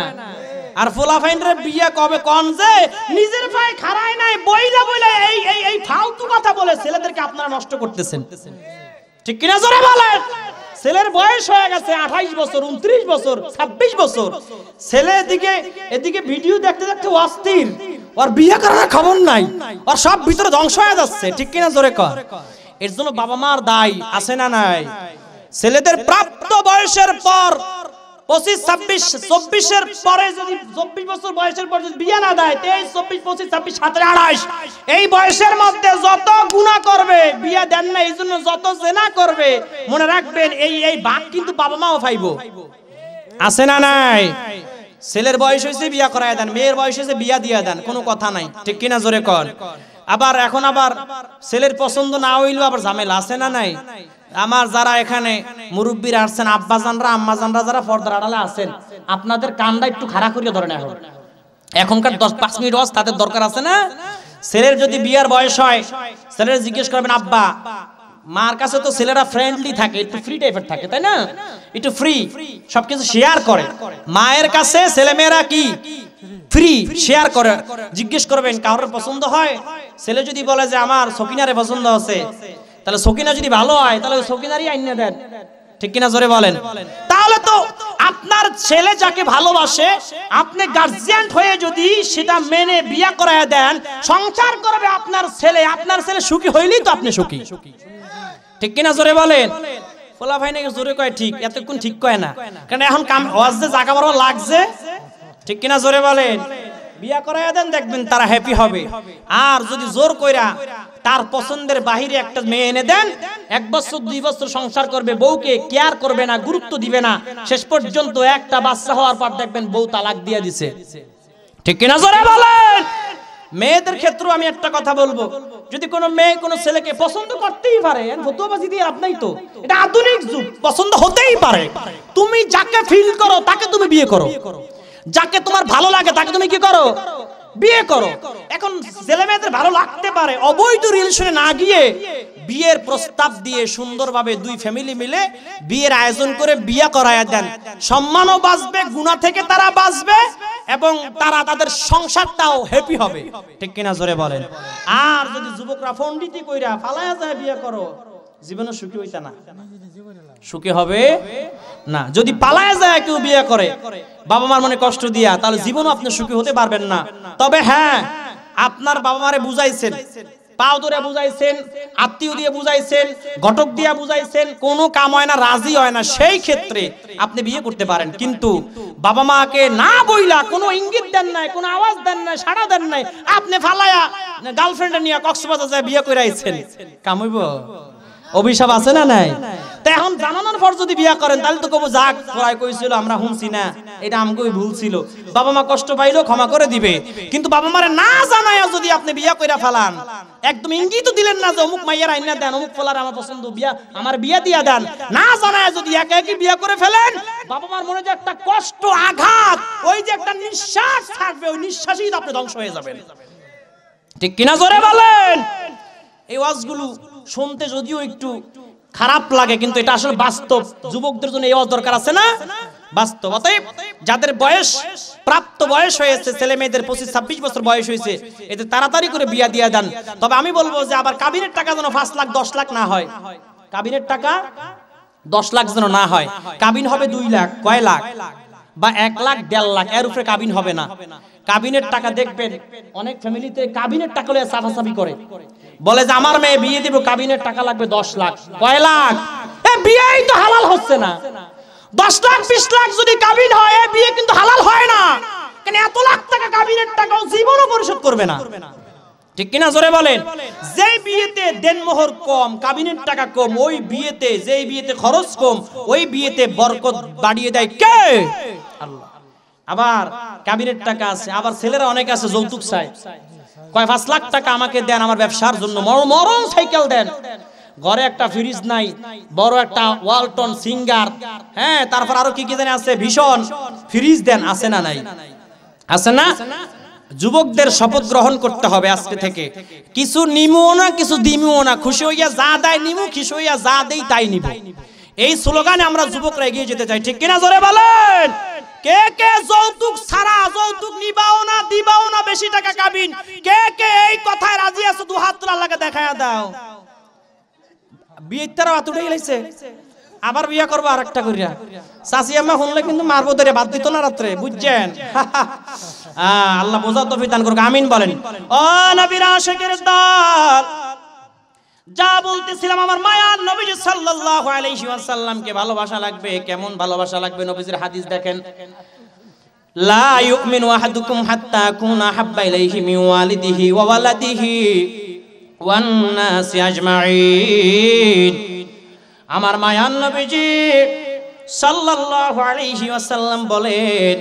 আর ফুলাফাইনরে বিয়া কবে কোন যে নিজের ভাই খাড়ায় নাই, বইলা বইলা এই এই এই ফালতু কথা বলে ছেলেদেরকে আপনারা নষ্ট করতেছেন, ঠিক কিনা জোরে বলেন? ছেলের বয়স হয়ে গেছে 28 বছর, 29 বছর, 26 বছর, ছেলে এদিকে ভিডিও দেখতে দেখতে অস্থির, আর বিয়ে করার খবর নাই, আর সব ভিতরে ধ্বংস হয়ে যাচ্ছে, ঠিক কিনা জোরে কর? এর জন্য বাবা মার দায় আছে না নাই? ছেলেদের প্রাপ্ত বয়সের পর 25, 26, 24 এর পরে যদি 24 বছর বয়সের পর যদি বিয়ে না দেয়, 23, 24, 25, 26, 27, 28 এই বয়সের মধ্যে যত গুনাহ করবে, বিয়ে দেন না এই জন্য যত জেনা করবে, মনে রাখবেন এই ভাগ কিন্তু বাবা মাও পাইবো, আছে না নাই? ছেলের বয়স হয়েছে বিয়া করায় দেন, মেয়ের বয়স হয়েছে বিয়া দিয়া দেন, কোনো কথা নাই, ঠিক কিনা জোরে কর? আবার এখন আবার ছেলের পছন্দ না হইলেও আবার ঝামেলা, আছে না নাই? আমার যারা এখানে মুরব্বীরা আসছেন, আব্বাজানরা আম্মাজানরা যারা পর্দার আড়ালে আছেন, আপনাদের কানটা একটু খাড়া করিয়ে ধরেন। এখনকার 10-5 মিনিট ওয়াজ তাদের দরকার আছে না? ছেলের যদি বিয়ার বয়স হয়, ছেলের জিজ্ঞেস করবেন আব্বা, মার কাছে তো ছেলেরা ফ্রেন্ডলি থাকে, একটু ফ্রি টাইপের থাকে, তাই না? একটু ফ্রি, সবকিছু শেয়ার করে। মায়ের কাছে ছেলেমেয়েরা কি ফ্রি শেয়ার করে। জিজ্ঞেস করবেন কারোর পছন্দ হয়, ছেলে যদি বলে যে আমার সকিনারে পছন্দ আছে, তাহলে সকিনা যদি ভালো হয় তাহলে সকিনারই আইনা দেন, ঠিক কিনা জোরে বলেন? তাহলে তো আপনার ছেলে যাকে ভালোবাসে, আপনি গার্জিয়ান হয়ে যদি সেটা মেনে বিয়ে করায় দেন, সংসার করবে আপনার ছেলে সুখী হইলেই তো আপনি সুখী, ঠিক কিনা জোরে বলেন? ফলা ভাই নাকি জোরে কয় ঠিক, এতক্ষণ ঠিক কয় না, কারণ এখন কাম ওয়াজ যে জায়গা বড় লাগছে, ঠিক কিনা জোরে বলেন? বিয়া করায় দেন, দেখবেন তারা হ্যাপি হবে। আর যদি জোর কইরা তার পছন্দের বাহিরে একটা মেয়ে এনে দেন, 1 বছর 2 বছর সংসার করবে, বউকে কেয়ার করবে না, গুরুত্ব দিবে না, শেষ পর্যন্ত একটা বাচ্চা হওয়ার পর দেখবেন বউ তালাক দিয়ে দিছে, ঠিক কিনা জোরে বলেন? মেয়েদের ক্ষেত্রে আমি একটা কথা বলবো, যদি কোনো মেয়ে কোনো ছেলেকে পছন্দ করতেই পারে, ফতোয়াবাজি দিয়ে লাভ নাই তো, এটা আধুনিক যুগ, পছন্দ হতেই পারে। তুমি যাকে ফিল করো তাকে তুমি বিয়ে করো, যাকে তোমার ভালো লাগে তাকে তুমি কি করো? বিয়ে করো। এখন ছেলে মেয়েদের ভালো লাগতে পারে, অবৈধ রিলেশনে না গিয়ে বিয়ের প্রস্তাব দিয়ে সুন্দরভাবে 2 ফ্যামিলি মিলে বিয়ের আয়োজন করে বিয়ে করায়া দেন, সম্মানও বাঁচবে, গুনাহ থেকে তারা বাঁচবে, এবং তারা তাদের সংসারটাও হ্যাপি হবে, ঠিক কিনা জোরে বলেন? আর যদি যুবকরা পণ্ডিতি কইরা ফালায়া যায় বিয়ে করো, জীবনে সুখী হইতা না, সুখী হবে না। যদি পালায়া যায় কেউ বিয়ে করে বাবা মার মনে কষ্ট দিয়া, তাহলে জীবনও আপনি সুখী হতে পারবেন না। তবে হ্যাঁ, আপনার বাবা মারে বুঝাইছেন, পাও ধরে বুঝাইছেন, আত্মীয় দিয়ে বুঝাইছেন, ঘটক দিয়ে বুঝাইছেন, কোনো কাম হয় না, রাজি হয় না, সেই ক্ষেত্রে আপনি বিয়ে করতে পারেন। কিন্তু বাবা মাকে না বইলা, কোনো ইঙ্গিত দেন নাই, কোনো আওয়াজ দেন নাই, সাড়া দেন নাই, আপনি ফালায়া গার্লফ্রেন্ড নিয়ে কক্সবাজার যায় বিয়ে করে আইছেন, কাম হইব? অভিশাপ আছে না নাই? তো এখন জানানোর পর যদি বিয়া করেন, তাহলে তো কব যাক পড়াই কইছিল, আমরা শুনছি না, এটা আমগোই ভুল ছিল, বাবা মা কষ্ট পাইলো ক্ষমা করে দিবে। কিন্তু বাবা মারে না জানায়া যদি আপনি বিয়া কইরা ফেলান, একদম ইঙ্গিত দিলেন না যে অমুক মাইয়ার আইনা দেন, অমুক ফলার আমার পছন্দ, বিয়া আমার বিয়া দিয়া দেন, না জানায়া যদি একা একই বিয়া করে ফেলেন, বাবা মার মনে যে একটা কষ্ট, আঘাত, ওই যে একটা নিঃশ্বাস থাকবে, ওই নিঃশ্বাসই আপনি ধ্বংস হয়ে যাবেন, ঠিক কিনা জোরে বলেন? এই ওয়াজগুলো শুনতে যদিও একটু খারাপ লাগে, কিন্তু এটা আসলে বাস্তব। যুবকদের জন্য এই ওয়াজ দরকার আছে না? বাস্তব। অতএব যাদের বয়স, প্রাপ্ত বয়স হয়েছে, ছেলে মেয়েদের 25-26 বছর বয়স হয়েছে, এদের তাড়াতাড়ি করে বিয়া দিয়ে দেন। তবে আমি বলবো যে আবার কাবিনের টাকা যেন 5 লাখ 10 লাখ না হয়, কাবিনের টাকা 10 লাখ যেন না হয়, কাবিন হবে 2 লাখ, কয় লাখ, বা 1 লাখ 1.5 লাখ, এর উপরে কাবিন হবে না। কাবিনের টাকা দেখবেন অনেক ফ্যামিলিতে কাবিনের টাকা লয়ে সাফাসাফি করে, বলে যে আমার মেয়ে বিয়ে দিব, কাবিনের টাকা লাগবে 10 লাখ, কয় লাখ? এ বিয়েই তো হালাল হচ্ছে না। 10 লাখ 20 লাখ যদি কাবিন হয়, এ বিয়ে কিন্তু হালাল হয় না, কেন? এত লাখ টাকা কাবিনের টাকাও জীবনও পরিশোধ করবে না, ঠিক কিনা জোরে বলেন? যেই বিয়েতে দেনমোহর কম, কাবিনের টাকা কম, ওই বিয়েতে, যেই বিয়েতে খরচ কম, ওই বিয়েতে বরকত বাড়িয়ে দেয় কে? আল্লাহ। আবার কাবিনের টাকা আছে, আবার ছেলেরা অনেক আছে যৌতুক চায়, কয় 5 লাখ টাকা আমাকে দেন আমার ব্যবসার জন্য, মরণ সাইকেল দেন। ঘরে একটা ফ্রিজ নাই, বড় একটা ওয়ালটন সিঙ্গার, হ্যাঁ, তারপর আরো কি কি জানি আছে, ভীষণ ফ্রিজ দেন, আছে না নাই? আছে না? যুবকদের শপথ গ্রহণ করতে হবে আজকে থেকে, কিছু নিমুও না কিছু দিমিও না, খুশি হইয়া যা দেয় নিমু, খুশি হইয়া যা দেই তাই নিব। এই স্লোগানে আমরা যুবকরা এগিয়ে যেতে চাই, ঠিক কিনা জোরে বলেন। কে কে যৌতুক ছাড়া, যৌতুক নিবাও না দিবাও না, বেশি টাকা কাবিন, কে কে এই কথায় রাজি আছো? দু হাত তোলা লাগে দেখায়া দাও। বিয়ের তারা হাত উঠে গেছে, আবার বিয়া করবো আর একটা করিয়া। চাচি আম্মা শুনলে কিন্তু মারবো ধরে, বাদ দিত না রাত্রে, বুঝছেন? আল্লাহ বোঝার তৌফিক দান করুক, আমিন বলেন। ও নবীর আশিকের দল, যা বলতেছিলাম, আমার মায়ার নবীজি সাল্লাল্লাহু আলাইহি ওয়াসাল্লামকে ভালোবাসা লাগবে। কেমন ভালোবাসা লাগবে? নবীজির হাদিস দেখেন, লা ইউমিনু আহাদুকুম হাত্তা কুনা হাব্বা ইলাইহি মিন ওয়ালিদিহি ওয়া ওয়ালাদিহি ওয়ান নাসি আজমাইন। আমার মায়ার নবীজি সাল্লাল্লাহু আলাইহি ওয়াসাল্লাম বলেন,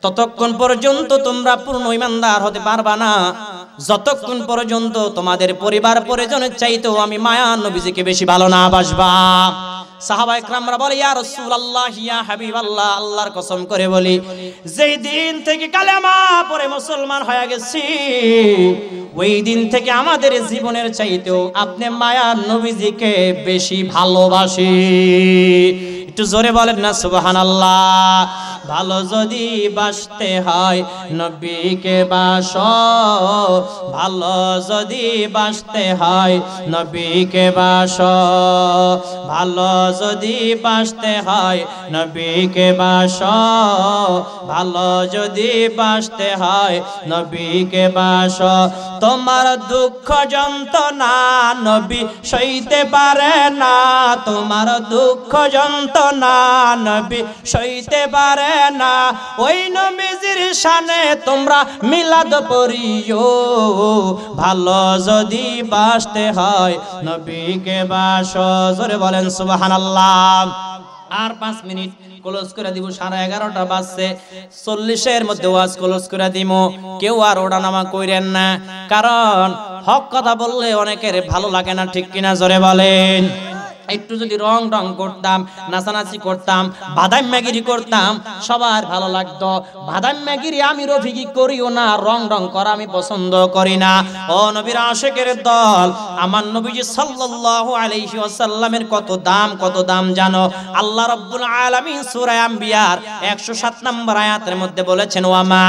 ততক্ষণ পর্যন্ত তোমরা পূর্ণ ঈমানদার হতে পারবা না যতক্ষণ পর্যন্ত তোমাদের পরিবার পরিজনের চাইতেও আমি মায়ার নবীজিকে বেশি ভালো না বাসবা। সাহাবায়ে কেরামরা বলে, ইয়া রাসূলুল্লাহ, ইয়া হাবিবাল্লাহ, আল্লাহর কসম করে বলি, যেই দিন থেকে কালেমা পড়ে মুসলমান হয়ে গেছি, ওই দিন থেকে আমাদের জীবনের চাইতেও আপনি মায়ার নবীজিকে বেশি ভালোবাসি। একটু জোরে বলেন না সুবহানাল্লাহ। ভালো যদি বাসতে হয় নবীকে বাসো, ভালো যদি বাসতে হয় নবীকে বাসো, ভালো যদি বাসতে হয় নবীকে বাসো, ভালো যদি বাসতে হয় নবীকে বাসো। তোমার দুঃখ যন্ত্রণা নবী সইতে পারে না, তোমার দুঃখ যন্ত্রণা নবী সইতে পারে না, ওই নবীজির শানে তোমরা মিলাদ পড়িও। ভালো যদি বাসতে হয় নবীকে বাসো। জোরে বলেন সুবহানাল্লাহ। আর 5 মিনিট ক্লোজ করে দিব, 11:30 বাজছে, 40-এর মধ্যে ওয়াজ ক্লোজ করে দিব। কেউ আর ওঠানামা কইরেন না, কারণ হক কথা বললে অনেকের ভালো লাগে না, ঠিক কিনা জোরে বলেন। একটু যদি রং করতাম, নাচানাচি করতাম, বাদাম ম্যাগিরি করতাম, সবার ভালো লাগতো। বাদাম ম্যাগিরি আমি রফিকি করিও না, রং করা আমি পছন্দ করি না। ও নবীর আশিকের দল, আমার নবীজি সাল্লাল্লাহু আলাইহি ওয়াসাল্লামের কত দাম জানো? আল্লাহ রাব্বুল আলামিন সূরা আম্বিয়ার 107 নম্বর আয়াতের মধ্যে বলেছেন, ওয়ামা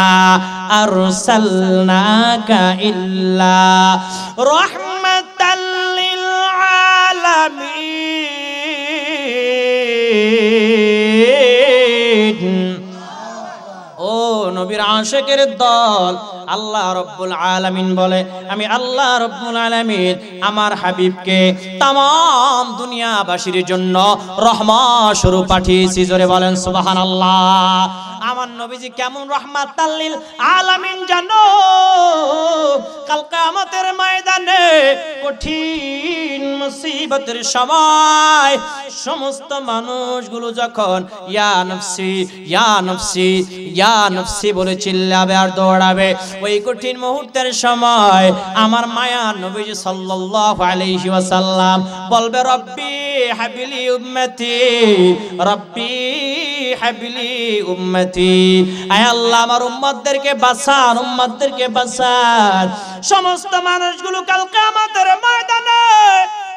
আরসালনাকা ইল্লা রাহমাতাল লিল আলামিন। ও নবীর আশিকের দল, আল্লাহ রাব্বুল আলামিন বলে, আমি আল্লাহ রাব্বুল আলামিন আমার হাবিবকে तमाम দুনিয়াবাসীর জন্য রহমত স্বরূপ পাঠিয়েছি। জোরে বলেন সুবহানাল্লাহ। আমার নবীজি কেমন রাহমাতাল লিল আলামিন জানো? কাল কিয়ামতের ময়দানে কঠিন মুসিবতের সময় সমস্ত মানুষগুলো যখন ইয়া নফসি ইয়া নফসি ইয়া নফসি বলে চিল্লাবে আর দৌড়াবে, ওই কঠিন মুহূর্তের সময় আমার মায়ার নবীজি সাল্লাল্লাহু আলাইহি ওয়াসাল্লাম বলবে, রব্বি হাবিলি উম্মতি, রব্বি হাবিলি উম্মতি। আয় আল্লাহ আমার উম্মতদেরকে বাঁচান, উম্মতদেরকে বাঁচান। সমস্ত মানুষগুলো কাল কিয়ামতের ময়দানে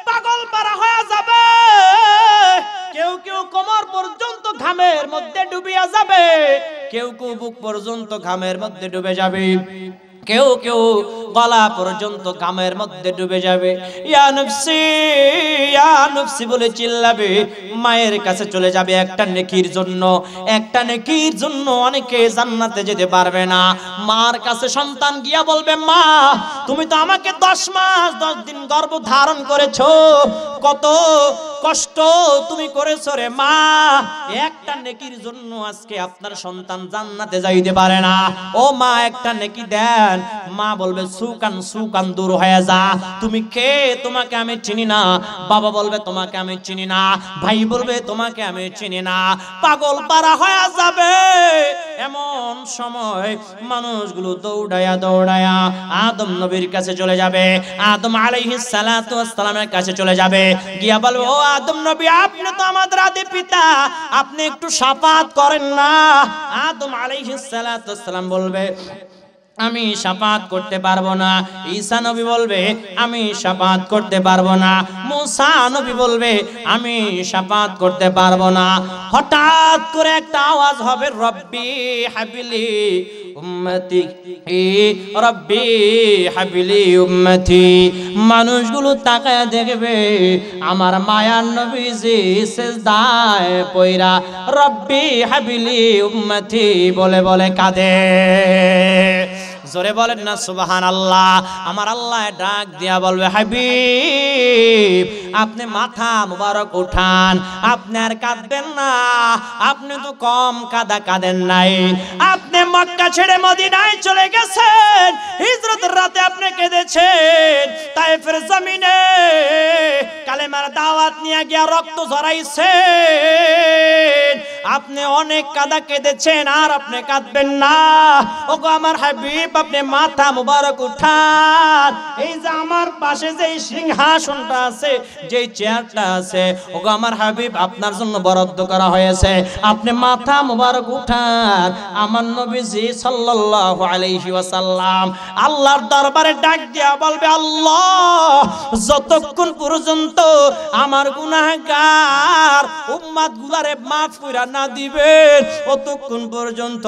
পাগল পারা হয়ে যাবে। কেউ কেউ কোমর পর্যন্ত ঘামের মধ্যে ডুবিয়া যাবে, কেউ কেউ বুক পর্যন্ত ঘামের মধ্যে ডুবে যাবে, কেউ কেউ গলা পর্যন্ত ঘামের মধ্যে ডুবে যাবে। ইয়া নফসি বলে চিল্লাবে, মায়ের কাছে চলে যাবে একটা নেকির জন্য, একটা নেকির জন্য অনেকে জান্নাতে যেতে পারবে না। মার কাছে সন্তান গিয়া বলবে, মা তুমি তো আমাকে 10 মাস 10 দিন গর্ভ ধারণ করেছো, কত কষ্ট তুমি করেছো রে মা, একটা নেকির জন্য আজকে আপনার সন্তান জান্নাতে যাইতে পারে না, ও মা একটা নেকি দেন। মা বলবে, সুকান দূর হয়ে যা, তুমি কে? তোমাকে আমি চিনি না। বাবা বলবে, তোমাকে আমি চিনি না। ভাই বলবে, তোমাকে আমি চিনি না। পাগল পারা হয়ে যাবে। এমন সময় মানুষগুলো দৌড়ায়া দৌড়ায়া আদম নবীর কাছে চলে যাবে, আদম আলাইহিস সালাতু ওয়াস সালামের কাছে চলে যাবে, গিয়া বলবে ও আদম নবী আপনি তো আমাদের আদি পিতা, আপনি একটু শাফাত করেন না। আদম আলাইহিস সালাতু ওয়াস সালাম বলবে আমি শাফাত করতে পারবো না। ঈসা নবী বলবে আমি শাফাত করতে পারবো না। মুসা নবী বলবে আমি শাফাত করতে পারবো না। হঠাৎ করে একটা আওয়াজ হবে রব্বি হাবিলি উম্মতি, রব্বি হাবিলি উম্মতি। মানুষগুলো তাকায় দেখবে আমার মায়ার নবীজি সিজদায় পয়রা রব্বি হাবিলি উম্মতি বলে বলে কাঁদে। জোরে বলেন না সুবহানাল্লাহ। আমার আল্লাহ ডাক দিয়া বলবে হাবিব আপনি মাথা মুবারক উঠান, আপনি আর কাঁদবেন না, আপনি তো কম কাঁদেন নাই। আপনি মক্কা ছেড়ে মদিনায় চলে গেছেন, হিজরতের রাতে আপনি কেঁদেছেন, তায়েফের জমিনে কালেমার দাওয়াত নিয়ে গিয়া রক্ত ঝরাইছেন, আপনি অনেক কেঁদেছেন, আর আপনি কাঁদবেন না। ওগো আমার হাবিব আপনি মাথা মুবারক উঠান, এই যে আমার পাশে যে সিংহাসনটা আছে, যে চেয়ারটা আছে, ওগো আমার হাবিব আপনার জন্য বরাদ্দ করা হয়েছে, আপনি মাথা মুবারক উঠান। আমার নবীজি সাল্লাল্লাহু আলাইহি ওয়াসাল্লাম আল্লাহর দরবারে ডাক দিয়া বলবে আল্লাহ যতক্ষণ পর্যন্ত আমার গুনাহগার উম্মত গুলারে মাফ কইরা না দিবেন ততক্ষণ পর্যন্ত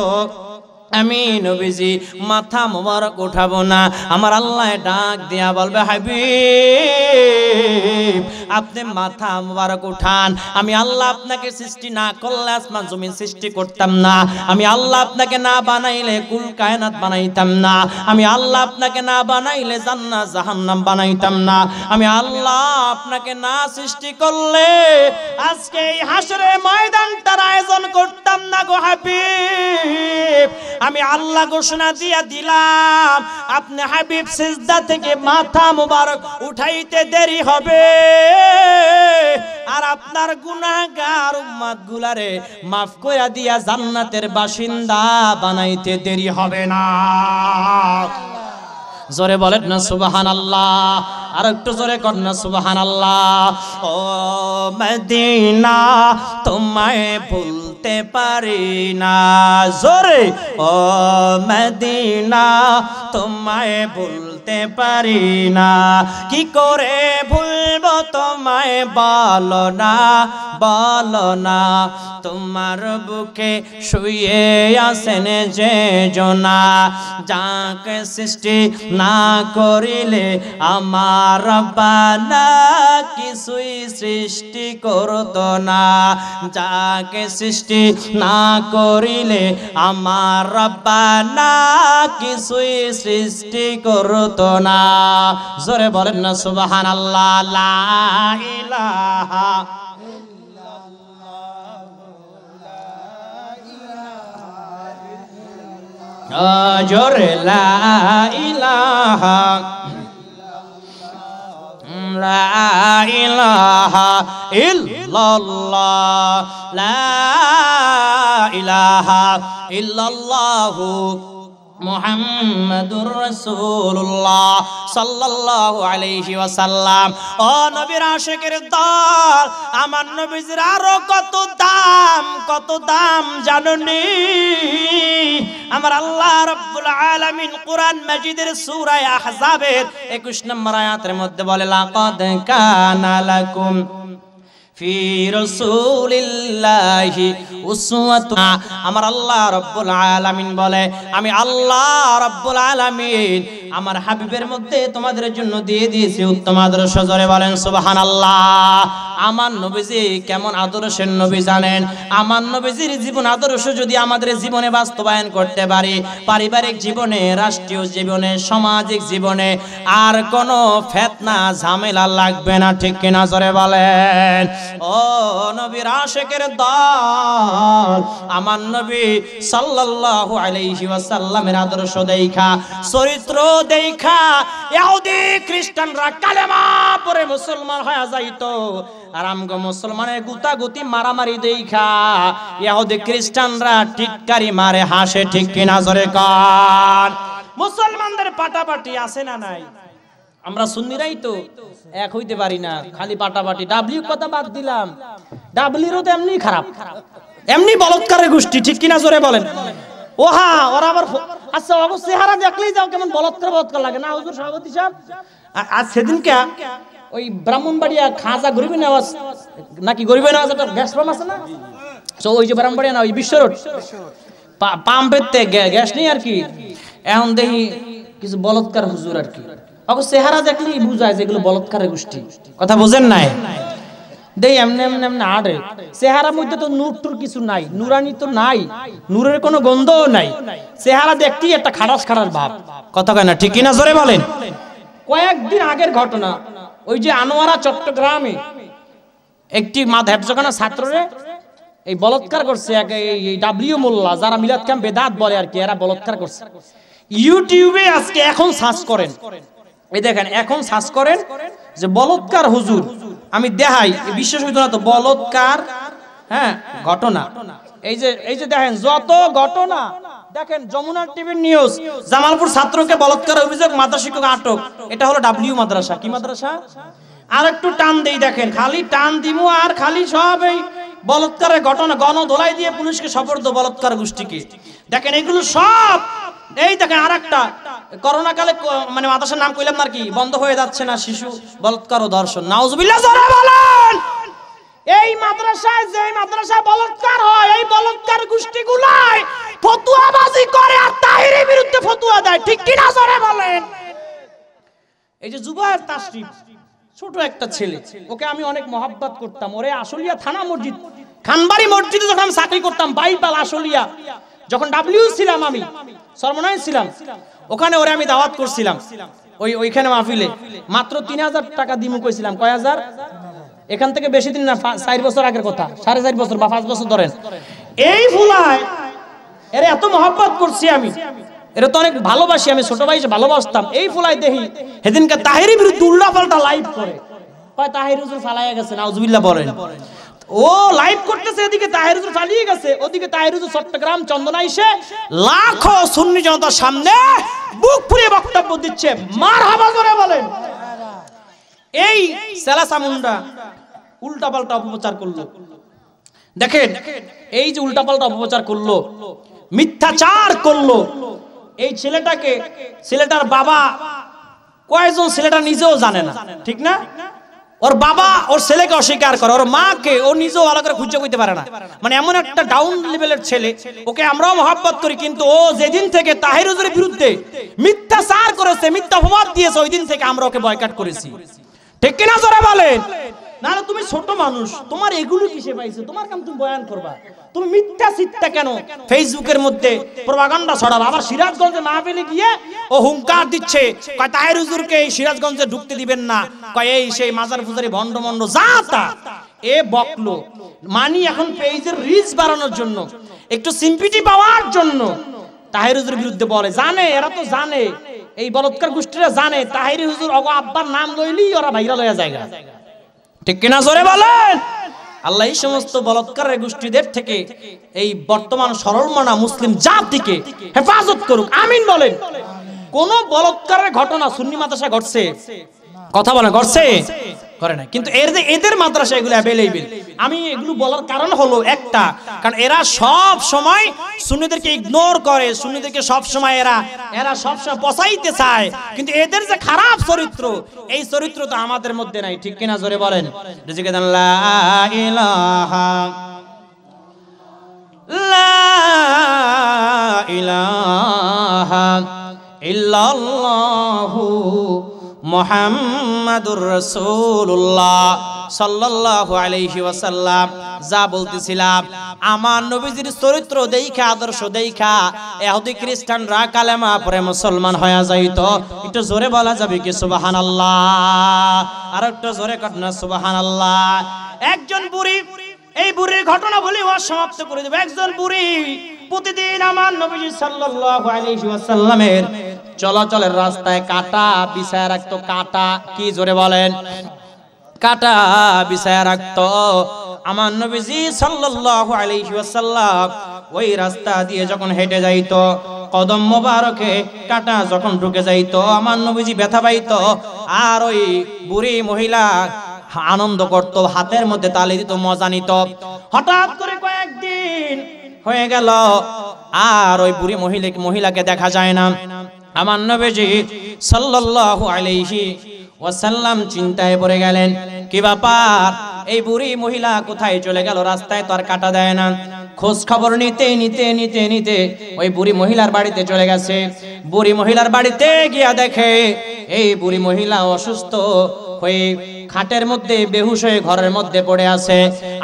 আমি নবীজি মাথা মোবারক উঠাবো না। আমার আল্লাহ ডাক দিয়া বলবে হাবিব আপনি মাথা মোবারক উঠান। আমি আল্লাহ আপনাকে সৃষ্টি না করলে আসমান জমিন সৃষ্টি করতাম না, আমি আল্লাহ আপনাকে না বানাইলে কুল কায়নাত বানাইতাম না, আমি আল্লাহ আপনাকে না বানাইলে জান্নাত জাহান্নাম বানাইতাম না, আমি আল্লাহ আপনাকে না সৃষ্টি করলে আজকে এই হাসরের ময়দানটার আয়োজন করতাম না গো হাবিব। আমি আল্লাহ ঘোষণা দিয়া দিলাম আপনি হাবিব সিজদা থেকে মাথা মুবারক উঠাইতে দেরি হবে, আর আপনার গুনাহগার উম্মত গুলারে মাফ কইরা দিয়া জান্নাতের বাসিন্দা বানাইতে দেরি হবে না। জোরে বলেন না সুবহানাল্লাহ, আর একটু জোরে কর না সুবহানাল্লাহ। ও মদিনা তোমায় ভুলতে পারি না, জোরে ও মদিনা তোমায় ভুলতে পারি না, কি করে ভুলবো তোমায় বলো না বলো না, তোমার বুকে শুয়ে আছেন যে জনা, যাকে সৃষ্টি না করিলে আমার বানা কিছুই সৃষ্টি করতো না, যাকে সৃষ্টি না করিলে আমার বানা কিছুই সৃষ্টি করতো না। জোরে বলেন না সুবহানাল্লাহ। লা ইলাহা জোরে লা ইলাহা লা ইলাহা ইল্লাল্লাহ লা ইলাহা ইল্লাল্লাহু মুহাম্মাদুর রাসূলুল্লাহ সাল্লাল্লাহু আলাইহি ওয়াসাল্লাম। ও নবীর আশিকের দল, আমার নবীজির আরো কত দাম জানেননি? আমার আল্লাহ রাব্বুল আলামিন কুরআন মাজিদের সূরা আহজাবের 21 নম্বর আয়াতের মধ্যে বলে লাকাদ কানা লাকুম ফি রাসূলিল্লাহি উসওয়াতুন। আমার আল্লাহ রাব্বুল আলামিন বলে আমি আল্লাহ রাব্বুল আলামিন আমার হাবিবের মধ্যে তোমাদের জন্য দিয়ে দিয়েছি উত্তম আদর্শ। জোরে বলেন সুবহানাল্লাহ। আমার নবীজি কেমন আদর্শের নবী জানেন? আমার নবীজির জীবন আদর্শ যদি আমাদের জীবনে বাস্তবায়ন করতে পারি, পারিবারিক জীবনে, রাষ্ট্রীয় জীবনে, সামাজিক জীবনে আর কোনো ফিতনা ঝামেলা লাগবে না, ঠিক কিনা? জোরে বলেন। ও নবীর আশিকের দল, আমার নবী সাল্লাল্লাহু আলাইহি ওয়াসাল্লামের আদর্শ দেখা, চরিত্র দেখা ইহুদি খ্রিস্টানরা কালেমা পড়ে মুসলমান হয়ে যাইতো, আর আমগো মুসলমানের গুতাগুতি মারামারি দেখা ইহুদি খ্রিস্টানরা টিটকারি মারে হাসে, ঠিক কিনা জোরে কান। মুসলমানদের পাটাপাটি আছে না নাই? আমরা সুন্নিরাই তো এক হইতে পারি না, খালি পাটাপাটি। ডাব্লিউ কথা বাদ দিলাম, ডাব্লিউরও তো এমনি খারাপ, এমনি বলৎকারের গোষ্ঠী, ঠিক কিনা জোরে বলেন। ও হ্যাঁ, ওরা আবার আচ্ছা ওর চেহারা দেখলেই যাও কেমন বলৎকার বলৎকার লাগে না হুজুর সভাপতি সাহেব? আজ সেদিনকে ওই ব্রাহ্মণবাড়িয়া খাজা গরিবে নেওয়াজ নাকি গরিবে নেওয়াজ একটা গ্যাস পাম্প আছে না, তো ওই যে ব্রাহ্মণবাড়িয়া না ওই বিশ্ব রোড পাম্পের গ্যাস নেই আর কি। এখন দেখি কিছু বলৎকার হুজুর আর কি, ওকে চেহারা দেখলেই বুঝায় যেগুলো বলৎকারের গোষ্ঠী। কথা বোঝেন নাই? দেই এমনি এমনি এমনি আড়ে চেহারার মধ্যে তো নূর টুর কিছু নাই, নুরানি তো নাই, নূরের কোনো গন্ধও নাই, চেহারা দেখতেই একটা খাড়াস খাড়াস ভাব। কথা কয় না, ঠিক কিনা জোরে বলেন। কয়েকদিন আগের ঘটনা, ওই যে আনোয়ারা চট্টগ্রামে একটি হেফজখানা ছাত্ররে এই বলৎকার করছে, এই ডাব্লিউ মোল্লা, যারা মিলাদ ক্যাম্প বেদাত বলে আর কি, এরা বলৎকার করছে। ইউটিউবে আজকে এখন সার্চ করেন, এই দেখেন এখন সার্চ করেন যে বলৎকার হুজুর, আমি দেখাই, বিশ্বাস হইতো না তো, বলৎকার হ্যাঁ ঘটনা। এই যে দেখেন যত ঘটনা দেখেন, যমুনা টিভির নিউজ, জামালপুর ছাত্রকে বলৎকার অভিযোগ, মাদ্রাসা শিক্ষক আটক। এটা হলো ডাব্লিউ মাদ্রাসা। কি মাদ্রাসা? আর একটু টান দেই, দেখেন খালি টান দিমু আর খালি সব এই বলৎকারের ঘটনা, গণধোলাই দিয়ে পুলিশকে সোপর্দ বলৎকার গোষ্ঠীকে। দেখেন এগুলো সব, এই দেখেন আর একটা করোনা কালে মানে মাদ্রাসার নাম কইলাম না কি, বন্ধ হয়ে যাচ্ছে না শিশু বলৎকার ও ধর্ষণ। নাউজুবিল্লাহ জোরে বলেন। এই মাদ্রাসায় যে মাদ্রাসায় বলৎকার হয়, এই বলৎকার গোষ্ঠীগুলাই ফতোয়াবাজি করে আর তাহিরের বিরুদ্ধে ফতোয়া দেয়, ঠিক কি না জোরে বলেন। এই যে জুবায়ের তাশরিফ, ছোট একটা ছেলে, ওকে আমি অনেক মহব্বত করতাম। ওরে আশুলিয়া থানা মসজিদ, খানবাড়ি মসজিদে যখন আমি চাকরি করতাম, বাইপাল আশুলিয়া, যখন ডাব্লিউ ছিলাম আমি, সরমনায় ছিলাম, ওখানে ওরে আমি দাওয়াত করছিলাম। ওইখানে মাহফিলে মাত্র 3000 টাকা দিমু কইছিলাম। কয় হাজার? এখান থেকে বেশি দিন না, 4 বছর আগের কথা, 4.5 বছর বা 5 বছর ধরেন। এই ফুলায় এর এত মহব্বত করছি আমি, এর তো অনেক ভালোবাসি আমি, ছোট ভাই ভালোবাসতাম। এই ফুলায় দেখি সেদিনকে তাহিরের বিরুদ্ধে উল্টা পাল্টা লাইভ করে, কয় তাহির হুজুর ফালাইয়া গেছে। নাউজুবিল্লাহ বলেন। ও লাইভ করতেছে, এদিকে তাহির হুজুর পালিয়ে গেছে, ওদিকে তাহির হুজুর চট্টগ্রাম চন্দনা এসে লাখো সুন্নি জনতার সামনে বুক ফুলিয়ে বক্তব্য দিচ্ছে। মারহাবা করে বলেন। এই সেলাসা মুন্ডা উল্টাপাল্টা অপপ্রচার করলো। দেখেন এই যে উল্টাপাল্টা অপপ্রচার করলো, মিথ্যাচার করলো, এই ছেলেটাকে, ছেলেটার বাবা কয়জন, ছেলেটা নিজেও জানে না, ঠিক না? ওর বাবা ওর ছেলেকে অস্বীকার করে, ওর মাকে ও নিজেও ভালো করে খুঁজে কইতে পারে না। মানে এমন একটা ডাউন লেভেলের ছেলে, ওকে আমরাও মহব্বত করি, কিন্তু ও যেদিন থেকে তাহির হুজুরের বিরুদ্ধে মিথ্যাচার করেছে, মিথ্যা অপবাদ দিয়েছে, ওই দিন থেকে আমরা ওকে বয়কট করেছি, ঠিক কিনা জোরে বলেন। না না, তুমি ছোট মানুষ, তোমার এগুলো কিসে পাইছো? তোমার কাম তুমি বয়ান করবা, তুমি মিথ্যা চিত্তা কেন ফেসবুকের মধ্যে প্রপাগান্ডা ছড়াবা? আবার সিরাজগঞ্জে মাহফিলে গিয়ে ও হুঙ্কার দিচ্ছে, কয় তাহির হুজুরকে এই সিরাজগঞ্জে ঢুকতে দিবেন না, কয় এই সেই মাজার ফুজারি ভণ্ড মন্ড যা তা এ বকলো। মানি এখন পেজের রিচ বাড়ানোর জন্য, একটু সিম্পিটি পাওয়ার জন্য তাহির হুজুরের বিরুদ্ধে বলে। জানে, এরা তো জানে, এই বলৎকার গোষ্ঠীরা জানে তাহির হুজুর অগো আব্বার নাম লইলেই ওরা ভাইরাল হয়ে যায়, ঠিক কিনা জোরে বলেন। আল্লাহ এই সমস্ত বলৎকারের গোষ্ঠীদের থেকে এই বর্তমান সরলমনা মুসলিম জাতিকে হেফাজত করুক, আমিন বলেন। কোন বলৎকারের ঘটনা সুন্নি মাদ্রাসায় ঘটছে? কথা বলেন, ঘটছে? করে না, কিন্তু এদের মাদ্রাসা এগুলো অ্যাভেলেবল। আমি এগুলো বলার কারণ হলো একটা, কারণ এরা সব সময় সুন্নিদেরকে ইগনোর করে, সুন্নিদেরকে সব সময় এরা সব সময় পচাইতে চায়, কিন্তু এদের যে খারাপ চরিত্র, এই চরিত্র তো আমাদের মধ্যে নাই, ঠিক কিনা জোরে বলেন। রিজিকে দেন লা ইলাহা ইল্লাল্লাহু মুহাম্মাদুর রাসূলুল্লাহ সাল্লাল্লাহু আলাইহি ওয়াসাল্লাম। যা বলতেছিলাম, আমার নবীজির চরিত্র দেখা, আদর্শ দেখা ইহুদি খ্রিস্টানরা কালেমা পড়ে মুসলমান হয়ে যাইতো। একটু জোরে বলা যাবে কি সুবহানাল্লাহ? আর একটু জোরে কর না সুবহানাল্লাহ। একজন বুড়ি, এই বুড়ির ঘটনা বলি ও সমাপ্ত করে দেব। একজন বুড়ি প্রতিদিন আমার নবীজি সাল্লাল্লাহু আলাইহি ওয়াসাল্লামের চলাচলের রাস্তায় কাটা বিছায়া রাখতো। কাটা কি জোরে বলেন? কাটা বিছায়া রাখতো। আমার নবীজি সাল্লাল্লাহু আলাইহি ওয়াসাল্লাম ওই রাস্তা দিয়ে যখন হেঁটে যাইতো, কদম মোবারকে কাটা যখন ঢুকে যাইতো, আমার নবীজি ব্যথা পাইতো। আর ওই বুড়ি মহিলা আনন্দ করত, হাতের মধ্যে তালি দিত, মজা নিত। হঠাৎ করে কয়েকদিন হয়ে গেল আর ওই বুড়ি মহিলাকে দেখা যায় না। আমার নবীজি সাল্লাল্লাহু আলাইহি ওয়াসাল্লাম চিন্তায় পড়ে গেলেন, কি ব্যাপার, এই বুড়ি মহিলা কোথায় চলে গেল? রাস্তায় তো আর কাটা দেয় না। খোঁজ খবর নিতে নিতে নিতে নিতে ওই বুড়ি মহিলার বাড়িতে চলে গেছে। বুড়ি মহিলার বাড়িতে গিয়া দেখে এই বুড়ি মহিলা অসুস্থ হয়ে খাটের মধ্যে বেহুশ হয়ে ঘরের মধ্যে পড়ে আছে।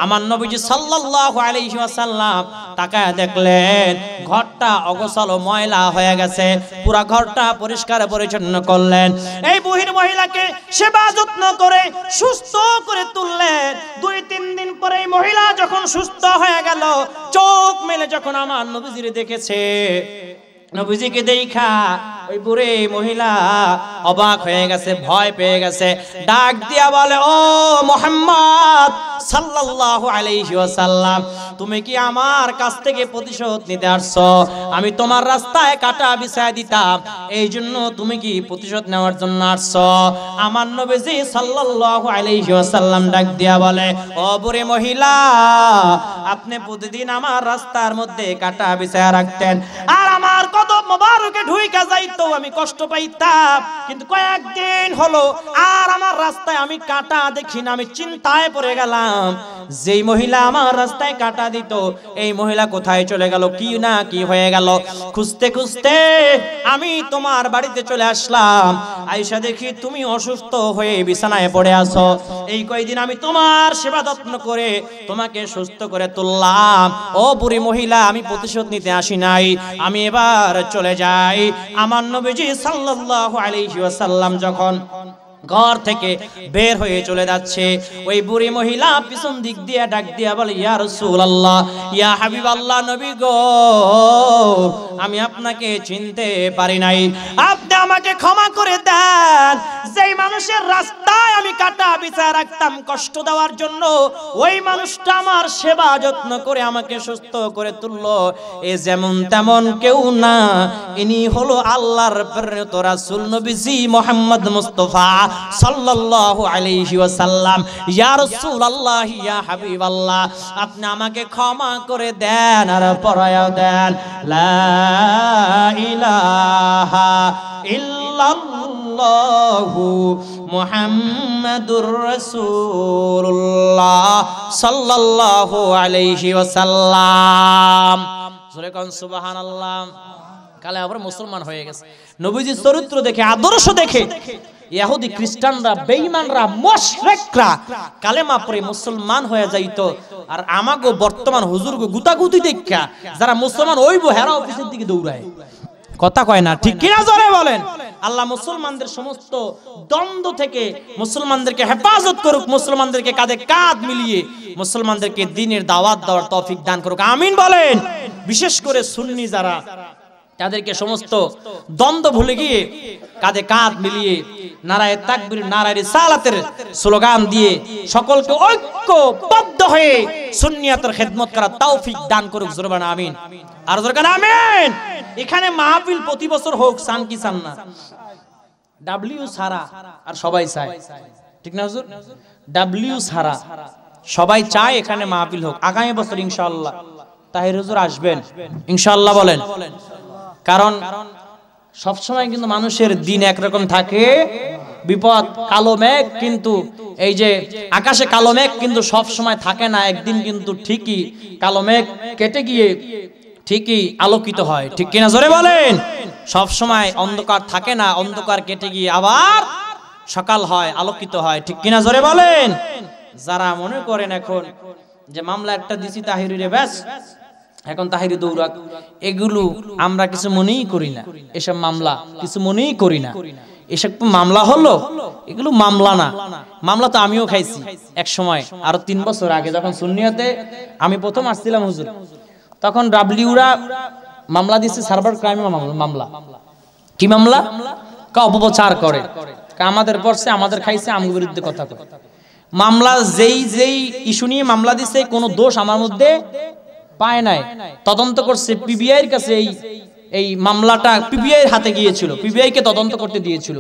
আমার নবীজি সাল্লাল্লাহু আলাইহি ওয়াসাল্লাম তাকায় দেখলেন ঘরটা অগোছালো ময়লা হয়ে গেছে। পুরো ঘরটা পরিষ্কার পরিচ্ছন্ন করলেন। এই বুড়ির মহিলাকে সেবা যত্ন করে সুস্থ করে তুললেন। 2-3 দিন পরে এই মহিলা যখন সুস্থ হয়ে গেল, চোখ মেলে যখন আমার নবীজির দেখেছে, নবীজিকে দেখা ওই বুড়ি মহিলা অবাক হয়ে গেছে, ভয় পেয়ে গেছে। ডাক দিয়া বলে, ও মুহাম্মদ সাল্লাল্লাহু আলাইহি ওয়াসাল্লাম, তুমি কি আমার কাছ থেকে প্রতিশোধ নিতে আসছো? আমি তোমার রাস্তায় কাটা বিছায় দিতাম, এই জন্য তুমি কি প্রতিশোধ নেওয়ার জন্য আসছো? আমার নবীজি সাল্লাল্লাহু আলাইহি ওয়াসাল্লাম ডাক দিয়া বলে, ও বুড়ি মহিলা, আপনি প্রতিদিন আমার রাস্তার মধ্যে কাটা বিছায় রাখতেন, আর আমার কদম মোবারকে ঢুইকা যাইতো, আমি কষ্ট পাইতাম। কিন্তু কয়েকদিন হলো আর আমার রাস্তায় আমি কাটা দেখি না। আমি চিন্তায় পড়ে গেলাম, যেই মহিলা আমার রাস্তায় কাটা দিত, এই মহিলা কোথায় চলে গেল, কি না কি হয়ে গেল। খুঁজতে খুঁজতে আমি তোমার বাড়িতে চলে আসলাম। আয়েশা দেখি তুমি অসুস্থ হয়ে বিছানায় পড়ে আছো। এই কয়েকদিন আমি তোমার সেবা যত্ন করে তোমাকে সুস্থ করে তুললাম। ও বুড়ি মহিলা, আমি প্রতিশোধ নিতে আসি নাই, আমি এবার চলে যাই। আমার নবীজি সাল্লাল্লাহু আলাইহি ওয়াসাল্লাম যখন ঘর থেকে বের হয়ে চলে যাচ্ছে, ওই বুড়ি মহিলা পিছন দিক দিয়ে ডাক দিয়া বলে, ইয়া রাসূলুল্লাহ, ইয়া হাবিবাল্লাহ, নবী গো, আমি আপনাকে চিনতে পারি নাই, আপনি আমাকে ক্ষমা করে দেন। যেই মানুষের রাস্তায় আমি কাটা বিছায় রাখতাম কষ্ট দেওয়ার জন্য, ওই মানুষটা আমার সেবা যত্ন করে আমাকে সুস্থ করে তুললো, এ যেমন তেমন কেউ না, ইনি হলো আল্লাহর প্রেরিত রাসূল নবীজি মুহাম্মদ মুস্তাফা সাল্লাল্লাহু আলাইহি ওয়াসাল্লাম। ইয়া রাসূলুল্লাহ, ইয়া হাবিবাল্লাহ, আপনি আমাকে ক্ষমা করে দেন আর পরায়া দেন, লা ইলাহা ইল্লাল্লাহু মুহাম্মাদুর রাসূলুল্লাহ সাল্লাল্লাহু আলাইহি ওয়াসাল্লাম। জোরে কোন সুবহানাল্লাহ। কালে আবার মুসলমান হয়ে গেছে। নবীজির চরিত্র দেখে, আদর্শ দেখে ইহুদি খ্রিস্টানরা, বেঈমানরা, মুশরিকরা কালেমা পড়ে মুসলমান হয়ে যাইতো। আর আমাগো বর্তমান হুজুরগো গুতাগুতি দেখা যারা মুসলমান হইব, হেরা অফিসের দিকে দৌড়ায়। কথা কয় না, ঠিক কিনা জোরে বলেন। আল্লাহ মুসলমানদের সমস্ত দ্বন্দ্ব থেকে মুসলমানদেরকে হেফাজত করুক, মুসলমানদেরকে কাঁধে কাঁধ মিলিয়ে মুসলমানদেরকে দ্বীনের দাওয়াত দেওয়ার তৌফিক দান করুক, আমিন বলেন। বিশেষ করে সুন্নি যারা, তাদেরকে সমস্ত দ্বন্দ্ব ভুলে গিয়ে কাঁধে কাঁধ মিলিয়ে নারায়ে তাকবীর, নারায়ে রিসালাতের স্লোগান দিয়ে সকলকে ঐক্যবদ্ধ হয়ে সুন্নিয়াতের খেদমত করার তৌফিক দান করুক, জোরে বলেন আমিন। আর জোরে বলেন আমিন। এখানে মাহফিল প্রতি বছর হোক, চান কি চান না? ডাব্লিউ ছাড়া আর সবাই চায়, ঠিক না হুজুর? ডাব্লিউ ছাড়া সবাই চায় এখানে মাহফিল হোক। আগামী বছর ইনশাআল্লাহ তাহির হুজুর আসবেন ইনশাআল্লাহ বলেন। কারণ সবসময় কিন্তু মানুষের দিন একরকম থাকে, বিপদ কালো মেঘ, কিন্তু এই যে আকাশে কালো মেঘ কিন্তু সব সময় থাকে না। একদিন কিন্তু ঠিকই কালো মেঘ কেটে গিয়ে ঠিকই আলোকিত হয়, ঠিক কিনা জোরে বলেন। সব সময় অন্ধকার থাকে না, অন্ধকার কেটে গিয়ে আবার সকাল হয়, আলোকিত হয়, ঠিক কিনা জোরে বলেন। যারা মনে করেন এখন যে মামলা একটা দিছি তাহিরিরে, ব্যাস এখন তাহিরি দৌড়াক, এগুলো আমরা কিছু মনেই করি না। এসব মামলা কিছু মনেই করি না। এসব মামলা হলো, এগুলো মামলা না। মামলা তো আমিও খাইছি এক সময়, আরো 3 বছর আগে যখন সুন্নিয়াতে আমি প্রথম আসছিলাম হুজুর, তখন ডাব্লিউরা মামলা দিচ্ছে সার্ভার ক্রাইম মামলা। কি মামলা? কা অপপ্রচার করে, কা আমাদের পড়ছে, আমাদের খাইছে, আমার বিরুদ্ধে কথা কয়। মামলা যেই ইস্যু নিয়ে মামলা দিছে কোনো দোষ আমার মধ্যে পায় নাই, তদন্ত করছে পিবিআই এর কাছে। এই মামলাটা পিবিআই এর হাতে গিয়েছিল, পিবিআই কে তদন্ত করতে দিয়েছিল।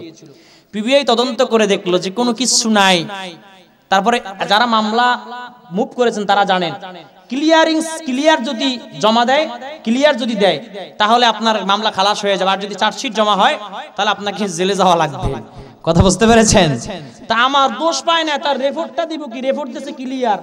পিবিআই তদন্ত করে দেখলো যে কোনো কিছু নাই। তারপরে যারা মামলা মুভ করেছেন তারা জানেন ক্লিয়ার যদি জমা দেয়, ক্লিয়ার যদি দেয় তাহলে আপনার মামলা খালাস হয়ে যাবে। আর যদি চার্জশিট জমা হয় তাহলে আপনাকে জেলে যাওয়া লাগবে। কথা বুঝতে পেরেছেন? তা আমার দোষ পায় না, তার রিপোর্টটা দিব কি? রিপোর্ট দিয়েছে ক্লিয়ার।